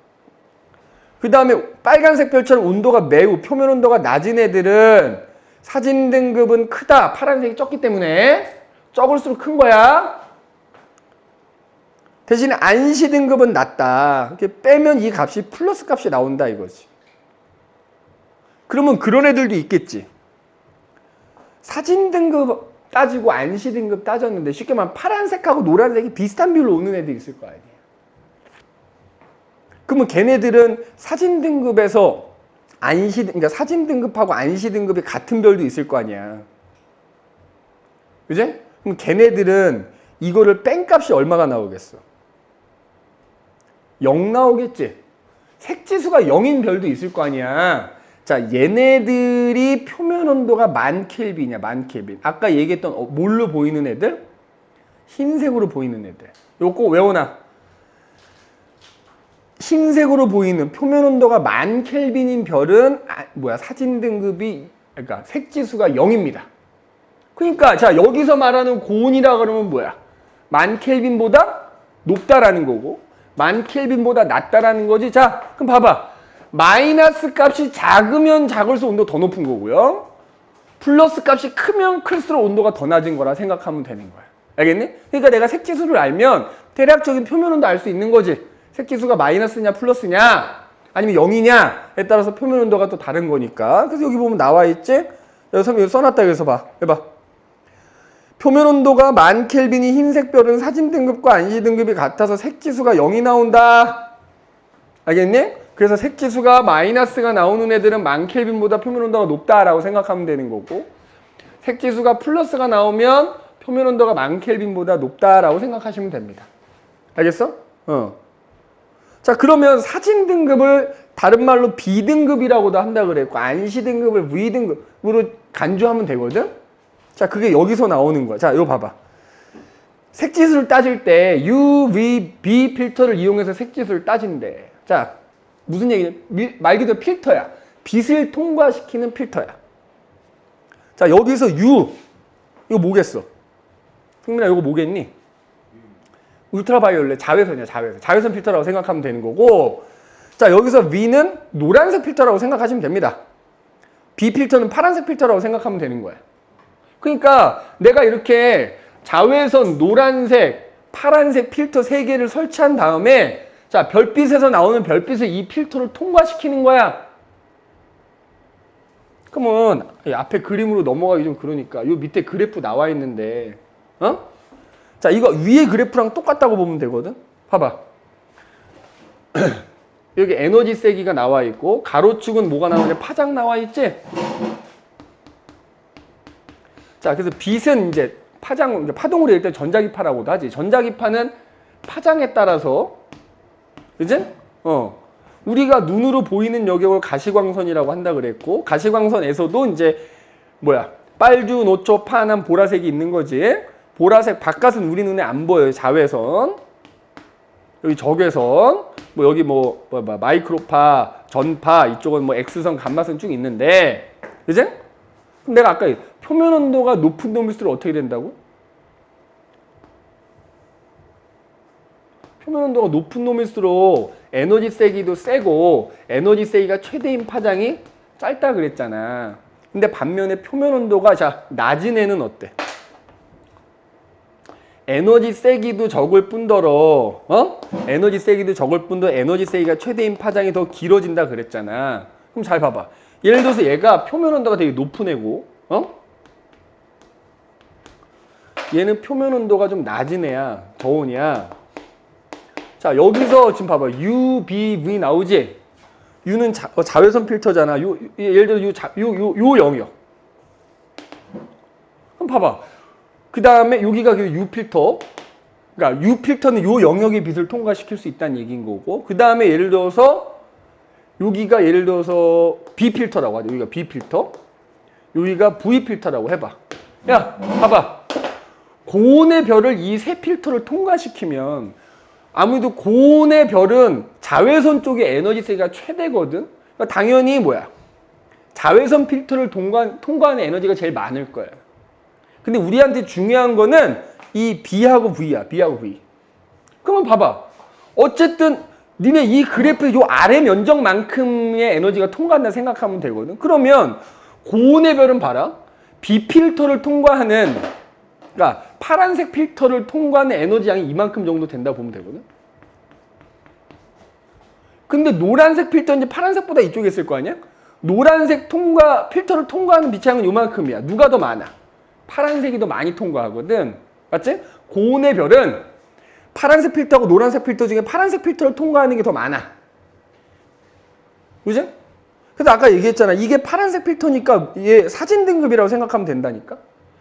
그 다음에 빨간색 별처럼 온도가 매우 표면 온도가 낮은 애들은 사진 등급은 크다. 파란색이 적기 때문에 적을수록 큰 거야. 대신에 안시 등급은 낮다. 이렇게 빼면 이 값이 플러스 값이 나온다 이거지. 그러면 그런 애들도 있겠지. 사진 등급 따지고 안시 등급 따졌는데 쉽게 말하면 파란색하고 노란색이 비슷한 비율로 오는 애들이 있을 거 아니에요. 그러면 걔네들은 사진 등급에서 그러니까 사진 등급하고 안시 등급이 같은 별도 있을 거 아니야. 그지? 그럼 걔네들은 이거를 뺀 값이 얼마가 나오겠어? 0 나오겠지? 색지수가 0인 별도 있을 거 아니야. 자, 얘네들이 표면 온도가 10,000켈빈이야, 10,000켈빈. 아까 얘기했던 뭘로 보이는 애들? 흰색으로 보이는 애들. 요거 꼭 외워놔. 흰색으로 보이는 표면 온도가 10,000켈빈인 별은 사진 등급이 그러니까 색지수가 0입니다. 그러니까 자, 여기서 말하는 고온이라 그러면 뭐야? 10,000켈빈보다 높다라는 거고 10,000켈빈보다 낮다라는 거지. 자, 그럼 봐봐. 마이너스 값이 작으면 작을수록 온도가 더 높은 거고요. 플러스 값이 크면 클수록 온도가 더 낮은 거라 생각하면 되는 거야. 알겠니? 그러니까 내가 색지수를 알면 대략적인 표면 온도 알 수 있는 거지. 색지수가 마이너스냐 플러스냐 아니면 0이냐에 따라서 표면 온도가 또 다른 거니까. 그래서 여기 보면 나와 있지? 여기 써놨다. 그래서 봐. 해봐. 표면 온도가 10,000켈빈이 흰색 별은 사진 등급과 안시 등급이 같아서 색지수가 0이 나온다. 알겠니? 그래서 색지수가 마이너스가 나오는 애들은 10,000켈빈보다 표면 온도가 높다라고 생각하면 되는 거고 색지수가 플러스가 나오면 표면 온도가 10,000켈빈보다 높다라고 생각하시면 됩니다. 알겠어? 자, 그러면 사진 등급을 다른 말로 B등급이라고도 한다 그랬고 안시 등급을 V등급으로 간주하면 되거든? 자, 그게 여기서 나오는 거야. 자, 이거 봐봐. 색지수를 따질 때 UVB 필터를 이용해서 색지수를 따진대. 자, 무슨 얘기냐? 말 그대로 필터야. 빛을 통과시키는 필터야. 자, 여기서 U 이거 뭐겠어? 승민아, 이거 뭐겠니? 울트라바이올렛 자외선이야, 자외선. 자외선 필터라고 생각하면 되는 거고, 자, 여기서 V는 노란색 필터라고 생각하시면 됩니다. B 필터는 파란색 필터라고 생각하면 되는 거야. 그러니까 내가 이렇게 자외선, 노란색, 파란색 필터 3개를 설치한 다음에 자, 별빛에서 나오는 별빛을 이 필터를 통과시키는 거야. 그러면 앞에 그림으로 넘어가기 좀 그러니까 요 밑에 그래프 나와 있는데 자, 이거 위에 그래프랑 똑같다고 보면 되거든. 봐봐. 여기 에너지 세기가 나와 있고 가로축은 뭐가 나오냐? 파장 나와 있지? 자, 그래서 빛은 이제 파동으로 일단 전자기파라고도 하지. 전자기파는 파장에 따라서 그지? 우리가 눈으로 보이는 영역을 가시광선이라고 한다 그랬고 가시광선에서도 이제 빨주, 노초, 파남, 보라색이 있는 거지. 보라색 바깥은 우리 눈에 안 보여요. 자외선. 여기 적외선. 뭐 여기 뭐 마이크로파, 전파, 이쪽은 뭐 X선, 감마선 쭉 있는데, 그지? 그럼 내가 아까 표면 온도가 높은 놈일수록 어떻게 된다고? 표면 온도가 높은 놈일수록 에너지 세기도 세고 에너지 세기가 최대인 파장이 짧다 그랬잖아. 근데 반면에 표면 온도가 낮은 애는 어때? 에너지 세기도 적을 뿐더러 에너지 세기도 적을 뿐더러 에너지 세기가 최대인 파장이 더 길어진다 그랬잖아. 그럼 잘 봐봐. 예를 들어서 얘가 표면 온도가 되게 높은 애고 얘는 표면 온도가 좀 낮은 애야. 더운 애야. 자, 여기서 지금 봐봐. UVV 나오지? U는 자외선 필터잖아. 예를 들어 요 영역. 그럼 봐봐. 그 다음에 여기가 그 U 필터. 그러니까 U 필터는 요 영역의 빛을 통과시킬 수 있다는 얘기인 거고. 그 다음에 예를 들어서 여기가 예를 들어서 B 필터라고 하죠. 여기가 B 필터. 여기가 V 필터라고 해봐. 야, 봐봐. 고온의 별을 이 세 필터를 통과시키면 아무래도 고온의 별은 자외선 쪽에 에너지 세기가 최대거든. 그러니까 당연히 뭐야? 자외선 필터를 통과하는 에너지가 제일 많을 거야. 근데 우리한테 중요한 거는 이 B하고 V야. B하고 V. 그러면 봐봐. 어쨌든 니네 이 그래프의 요 아래 면적만큼의 에너지가 통과한다 생각하면 되거든. 그러면 고온의 별은 봐라. B 필터를 통과하는, 그러니까 파란색 필터를 통과하는 에너지 양이 이만큼 정도 된다고 보면 되거든. 근데 노란색 필터인지 파란색보다 이쪽에 있을 거 아니야? 노란색 필터를 통과하는 빛의 양은 요만큼이야. 누가 더 많아? 파란색이 더 많이 통과하거든. 맞지? 고온의 별은 파란색 필터하고 노란색 필터 중에 파란색 필터를 통과하는 게 더 많아. 그지? 그래서 아까 얘기했잖아. 이게 파란색 필터니까 얘 사진 등급이라고 생각하면 된다니까.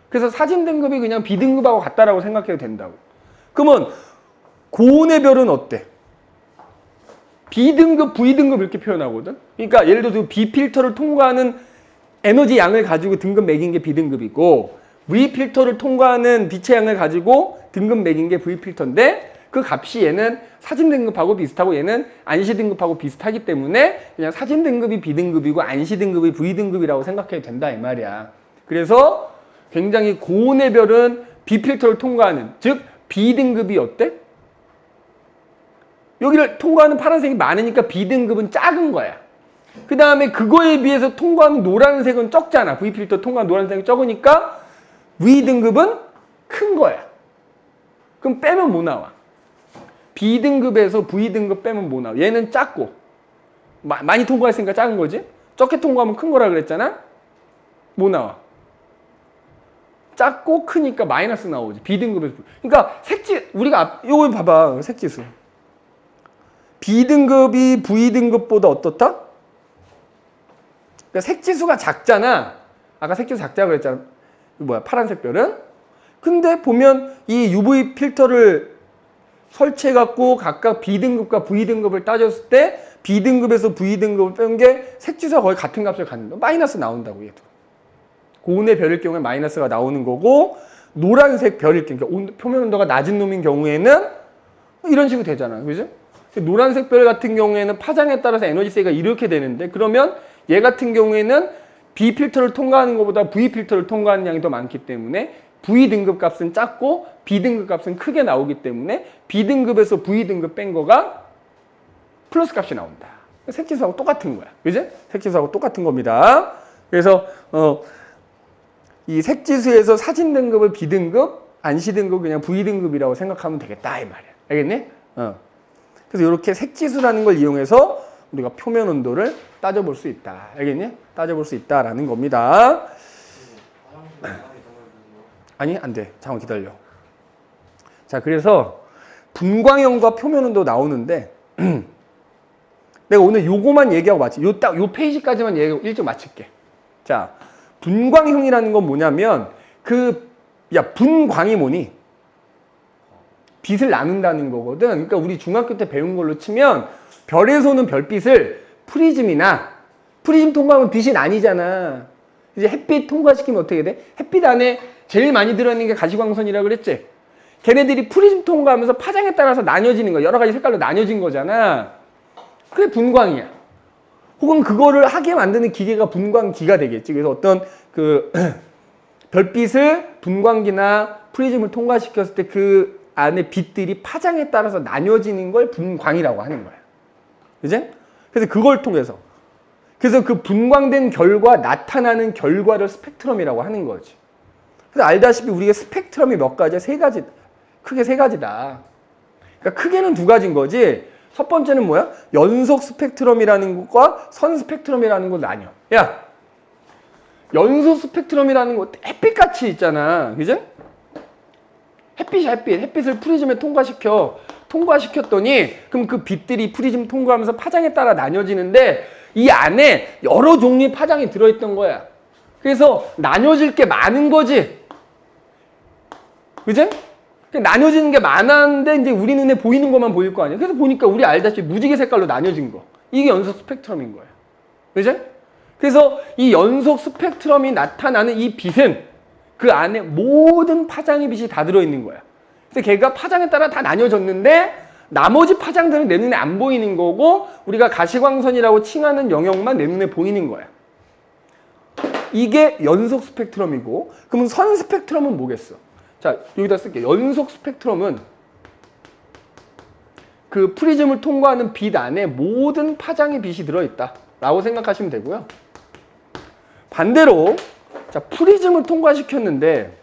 그래서 사진 등급이 그냥 B등급하고 같다라고 생각해도 된다고. 그러면 고온의 별은 어때? B등급, V등급 이렇게 표현하거든. 그러니까 예를 들어서 B 필터를 통과하는 에너지 양을 가지고 등급 매긴 게 B등급이고 V 필터를 통과하는 빛의 양을 가지고 등급 매긴 게 V 필터인데 그 값이 얘는 사진 등급하고 비슷하고 얘는 안시 등급하고 비슷하기 때문에 그냥 사진 등급이 B등급이고 안시 등급이 V등급이라고 생각해도 된다 이 말이야. 그래서 굉장히 고온의 별은 B 필터를 통과하는, 즉 B등급이 어때? 여기를 통과하는 파란색이 많으니까 B등급은 작은 거야. 그 다음에 그거에 비해서 통과하는 노란색은 적잖아. V 필터 통과하는 노란색이 적으니까 V등급은 큰 거야. 그럼 빼면 뭐 나와? B등급에서 V등급 빼면 뭐 나와? 얘는 작고 많이 통과했으니까 작은 거지? 적게 통과하면 큰 거라 그랬잖아? 뭐 나와? 작고 크니까 마이너스 나오지. B등급에서. 그러니까 우리가 요거 봐봐. 색지수. B등급이 V등급보다 어떻다? 그러니까 색지수가 작잖아. 아까 색지수 작다고 그랬잖아. 파란색 별은. 근데 보면 이 UV 필터를 설치해갖고 각각 B등급과 V등급을 따졌을 때 B등급에서 V등급을 뺀 게 색지수가 거의 같은 값을 갖는다. 마이너스 나온다고 얘도. 고온의 별일 경우에 마이너스가 나오는 거고 노란색 별일 경우, 그러니까 표면 온도가 낮은 놈인 경우에는 이런 식으로 되잖아. 그죠? 노란색 별 같은 경우에는 파장에 따라서 에너지 세기가 이렇게 되는데 그러면 얘 같은 경우에는 B 필터를 통과하는 것보다 V 필터를 통과하는 양이 더 많기 때문에 V 등급 값은 작고 B 등급 값은 크게 나오기 때문에 B등급에서 V등급 뺀 거가 플러스 값이 나온다. 색지수하고 똑같은 거야. 그지? 색지수하고 똑같은 겁니다. 그래서 이 색지수에서 사진 등급을 B등급, 안시 등급 그냥 V등급이라고 생각하면 되겠다 이 말이야. 알겠니? 그래서 이렇게 색지수라는 걸 이용해서 우리가 표면 온도를 따져볼 수 있다. 알겠니? 따져볼 수 있다라는 겁니다. 아니, 안 돼. 잠깐 기다려. 자, 그래서 분광형과 표면 온도 나오는데 내가 오늘 요거만 얘기하고 마치 요 페이지까지만 얘기하고 일찍 마칠게. 자, 분광형이라는 건 뭐냐면 분광이 뭐니? 빛을 나눈다는 거거든. 그러니까 우리 중학교 때 배운 걸로 치면 별에서는 별빛을 프리즘 통과하면 빛이 나뉘잖아. 이제 햇빛 통과시키면 어떻게 돼? 햇빛 안에 제일 많이 들어있는 게 가시광선이라고 그랬지? 걔네들이 프리즘 통과하면서 파장에 따라서 나뉘어지는 거, 여러 가지 색깔로 나뉘어진 거잖아. 그게 분광이야. 혹은 그거를 하게 만드는 기계가 분광기가 되겠지. 그래서 어떤 그 별빛을 분광기나 프리즘을 통과시켰을 때 그 안에 빛들이 파장에 따라서 나뉘어지는 걸 분광이라고 하는 거야. 그지? 그래서 그걸 통해서. 그래서 그 분광된 결과 나타나는 결과를 스펙트럼이라고 하는 거지. 그래서 알다시피 우리가 스펙트럼이 몇 가지야? 세 가지. 크게 세 가지다. 그러니까 크게는 두 가지인 거지. 첫 번째는 뭐야? 연속 스펙트럼이라는 것과 선 스펙트럼이라는 걸 나뉘어. 야, 연속 스펙트럼이라는 거 햇빛같이 있잖아. 그죠? 햇빛을 프리즘에 통과시켰더니 그럼 그 빛들이 프리즘 통과하면서 파장에 따라 나뉘어지는데 이 안에 여러 종류의 파장이 들어있던 거야. 그래서 나뉘어질 게 많은 거지. 그죠? 나뉘어지는 게 많았는데 이제 우리 눈에 보이는 것만 보일 거 아니야. 그래서 보니까 우리 알다시피 무지개 색깔로 나뉘어진 거. 이게 연속 스펙트럼인 거야. 그죠? 그래서 이 연속 스펙트럼이 나타나는 이 빛은 그 안에 모든 파장의 빛이 다 들어있는 거야. 그래서 걔가 파장에 따라 다 나뉘어졌는데 나머지 파장들은 내 눈에 안 보이는 거고 우리가 가시광선이라고 칭하는 영역만 내 눈에 보이는 거야. 이게 연속 스펙트럼이고 그러면 선 스펙트럼은 뭐겠어? 자, 여기다 쓸게요. 연속 스펙트럼은 그 프리즘을 통과하는 빛 안에 모든 파장의 빛이 들어있다 라고 생각하시면 되고요. 반대로 자, 프리즘을 통과시켰는데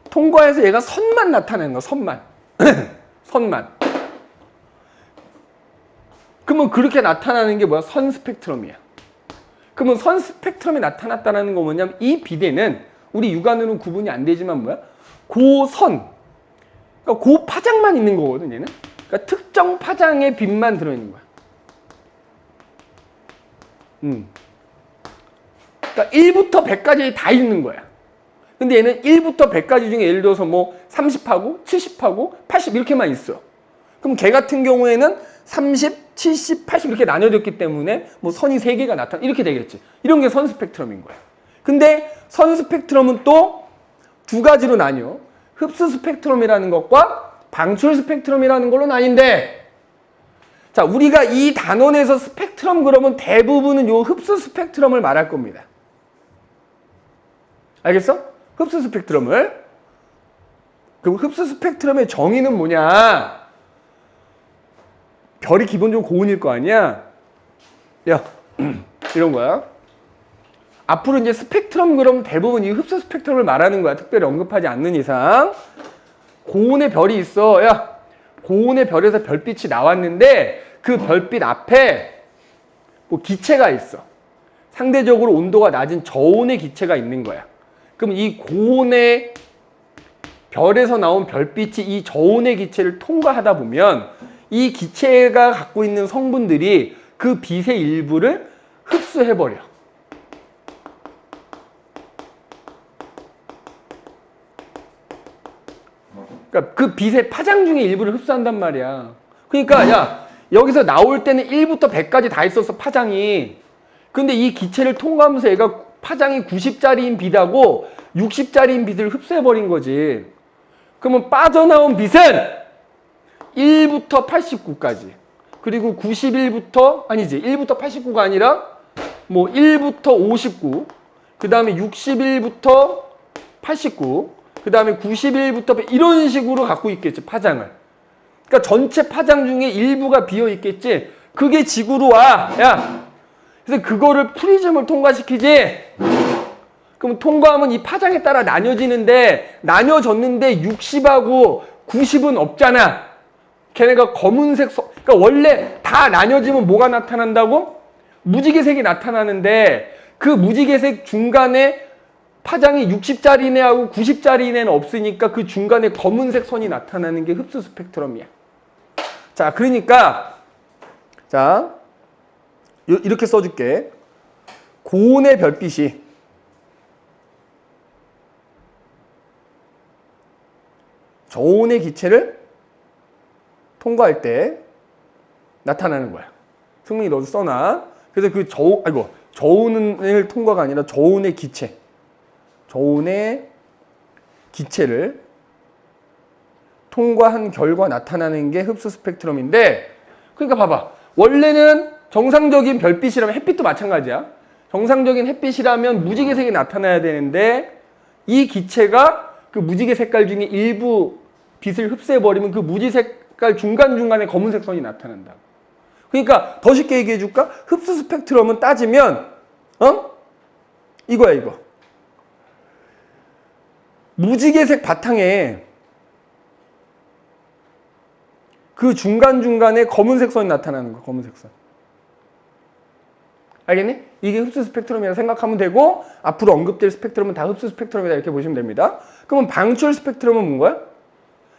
통과해서 얘가 선만 나타내는 거, 선만. 선만. 그러면 그렇게 나타나는 게 뭐야? 선 스펙트럼이야. 그러면 선 스펙트럼이 나타났다는 거 뭐냐면 이 빛에는 우리 육안으로는 구분이 안 되지만 뭐야? 고선. 그러니까 고 파장만 있는 거거든, 얘는. 그러니까 특정 파장의 빛만 들어있는 거야. 그러니까 1부터 100까지 다 있는 거야. 근데 얘는 1부터 100까지 중에 예를 들어서 뭐 30하고 70하고 80 이렇게만 있어. 그럼 걔 같은 경우에는 30, 70, 80 이렇게 나뉘어졌기 때문에 뭐 선이 3개가 나타나 이렇게 되겠지. 이런 게 선 스펙트럼인 거야. 근데 선 스펙트럼은 또 두 가지로 나뉘어. 흡수 스펙트럼이라는 것과 방출 스펙트럼이라는 걸로 나뉜대. 자, 우리가 이 단원에서 스펙트럼 그러면 대부분은 요 흡수 스펙트럼을 말할 겁니다. 알겠어? 흡수 스펙트럼을. 그럼 흡수 스펙트럼의 정의는 뭐냐? 별이 기본적으로 고온일 거 아니야? 야, 이런 거야. 앞으로 이제 스펙트럼 그럼 대부분 이 흡수 스펙트럼을 말하는 거야. 특별히 언급하지 않는 이상. 고온의 별이 있어. 야, 고온의 별에서 별빛이 나왔는데 그 별빛 앞에 뭐 기체가 있어. 상대적으로 온도가 낮은 저온의 기체가 있는 거야. 그럼 이 고온의 별에서 나온 별빛이 이 저온의 기체를 통과하다 보면 이 기체가 갖고 있는 성분들이 그 빛의 일부를 흡수해버려. 그러니까 그 빛의 파장 중에 일부를 흡수한단 말이야. 그러니까 야, 여기서 나올 때는 1부터 100까지 다 있었어, 파장이. 근데 이 기체를 통과하면서 얘가 파장이 90짜리인 빛하고 60짜리인 빛을 흡수해버린 거지. 그러면 빠져나온 빛은 1부터 89까지. 그리고 91부터, 아니지, 1부터 89가 아니라 뭐 1부터 59, 그 다음에 61부터 89, 그 다음에 91부터 100, 이런 식으로 갖고 있겠지, 파장을. 그러니까 전체 파장 중에 일부가 비어있겠지. 그게 지구로 와. 야, 그래서 그거를 프리즘을 통과시키지. 그럼 통과하면 이 파장에 따라 나뉘어지는데 나뉘어졌는데 60하고 90은 없잖아. 걔네가 검은색, 그러니까 원래 다 나뉘어지면 뭐가 나타난다고? 무지개색이 나타나는데 그 무지개색 중간에 파장이 60짜리네하고 90짜리네는 없으니까 그 중간에 검은색 선이 나타나는 게 흡수 스펙트럼이야. 자, 그러니까 자, 이렇게 써줄게. 고온의 별빛이 저온의 기체를 통과할 때 나타나는 거야. 승민이 너도 써놔. 그래서 그 저온을 통과가 아니라 저온의 기체. 저온의 기체를 통과한 결과 나타나는 게 흡수 스펙트럼인데, 그러니까 봐봐. 원래는 정상적인 별빛이라면, 햇빛도 마찬가지야. 정상적인 햇빛이라면 무지개색이 나타나야 되는데, 이 기체가 그 무지개 색깔 중에 일부 빛을 흡수해버리면 그 무지 색깔 중간중간에 검은색 선이 나타난다. 그러니까 더 쉽게 얘기해 줄까? 흡수 스펙트럼은 따지면 이거야, 이거. 무지개색 바탕에 그 중간중간에 검은색 선이 나타나는 거야, 검은색 선. 알겠니? 이게 흡수 스펙트럼이라고 생각하면 되고, 앞으로 언급될 스펙트럼은 다 흡수 스펙트럼이다 이렇게 보시면 됩니다. 그러면 방출 스펙트럼은 뭔 거야?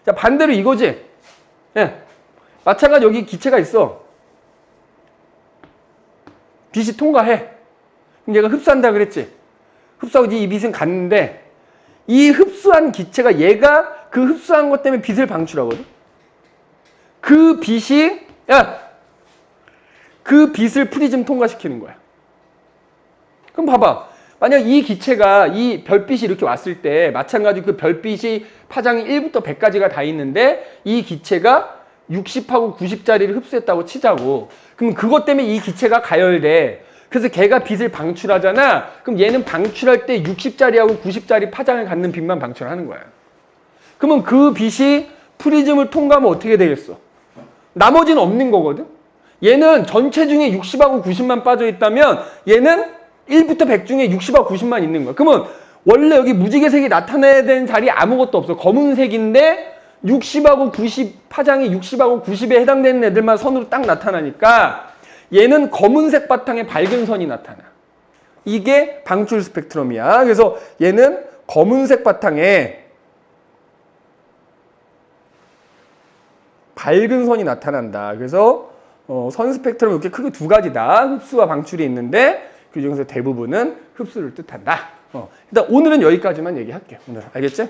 자, 반대로 이거지. 예. 마찬가지 여기 기체가 있어. 빛이 통과해. 그럼 얘가 흡수한다 그랬지? 흡수하고 이 빛은 갔는데, 이 흡수한 기체가 얘가 그 흡수한 것 때문에 빛을 방출하거든. 그 빛이, 그 빛을 프리즘 통과시키는 거야. 그럼 봐봐. 만약 이 기체가 이 별빛이 이렇게 왔을 때 마찬가지로 그 별빛이 파장이 1부터 100까지가 다 있는데 이 기체가 60하고 90짜리를 흡수했다고 치자고. 그럼 그것 때문에 이 기체가 가열돼. 그래서 걔가 빛을 방출하잖아. 그럼 얘는 방출할 때 60짜리하고 90짜리 파장을 갖는 빛만 방출하는 거야. 그러면 그 빛이 프리즘을 통과하면 어떻게 되겠어? 나머지는 없는 거거든. 얘는 전체 중에 60하고 90만 빠져 있다면 얘는 1부터 100 중에 60하고 90만 있는 거야. 그러면 원래 여기 무지개색이 나타나야 되는 자리에 아무것도 없어. 검은색인데 60하고 90, 파장이 60하고 90에 해당되는 애들만 선으로 딱 나타나니까 얘는 검은색 바탕에 밝은 선이 나타나. 이게 방출 스펙트럼이야. 그래서 얘는 검은색 바탕에 밝은 선이 나타난다. 그래서 선 스펙트럼 이렇게 크게 두 가지다. 흡수와 방출이 있는데 그 중에서 대부분은 흡수를 뜻한다. 일단 오늘은 여기까지만 얘기할게요. 오늘 알겠지?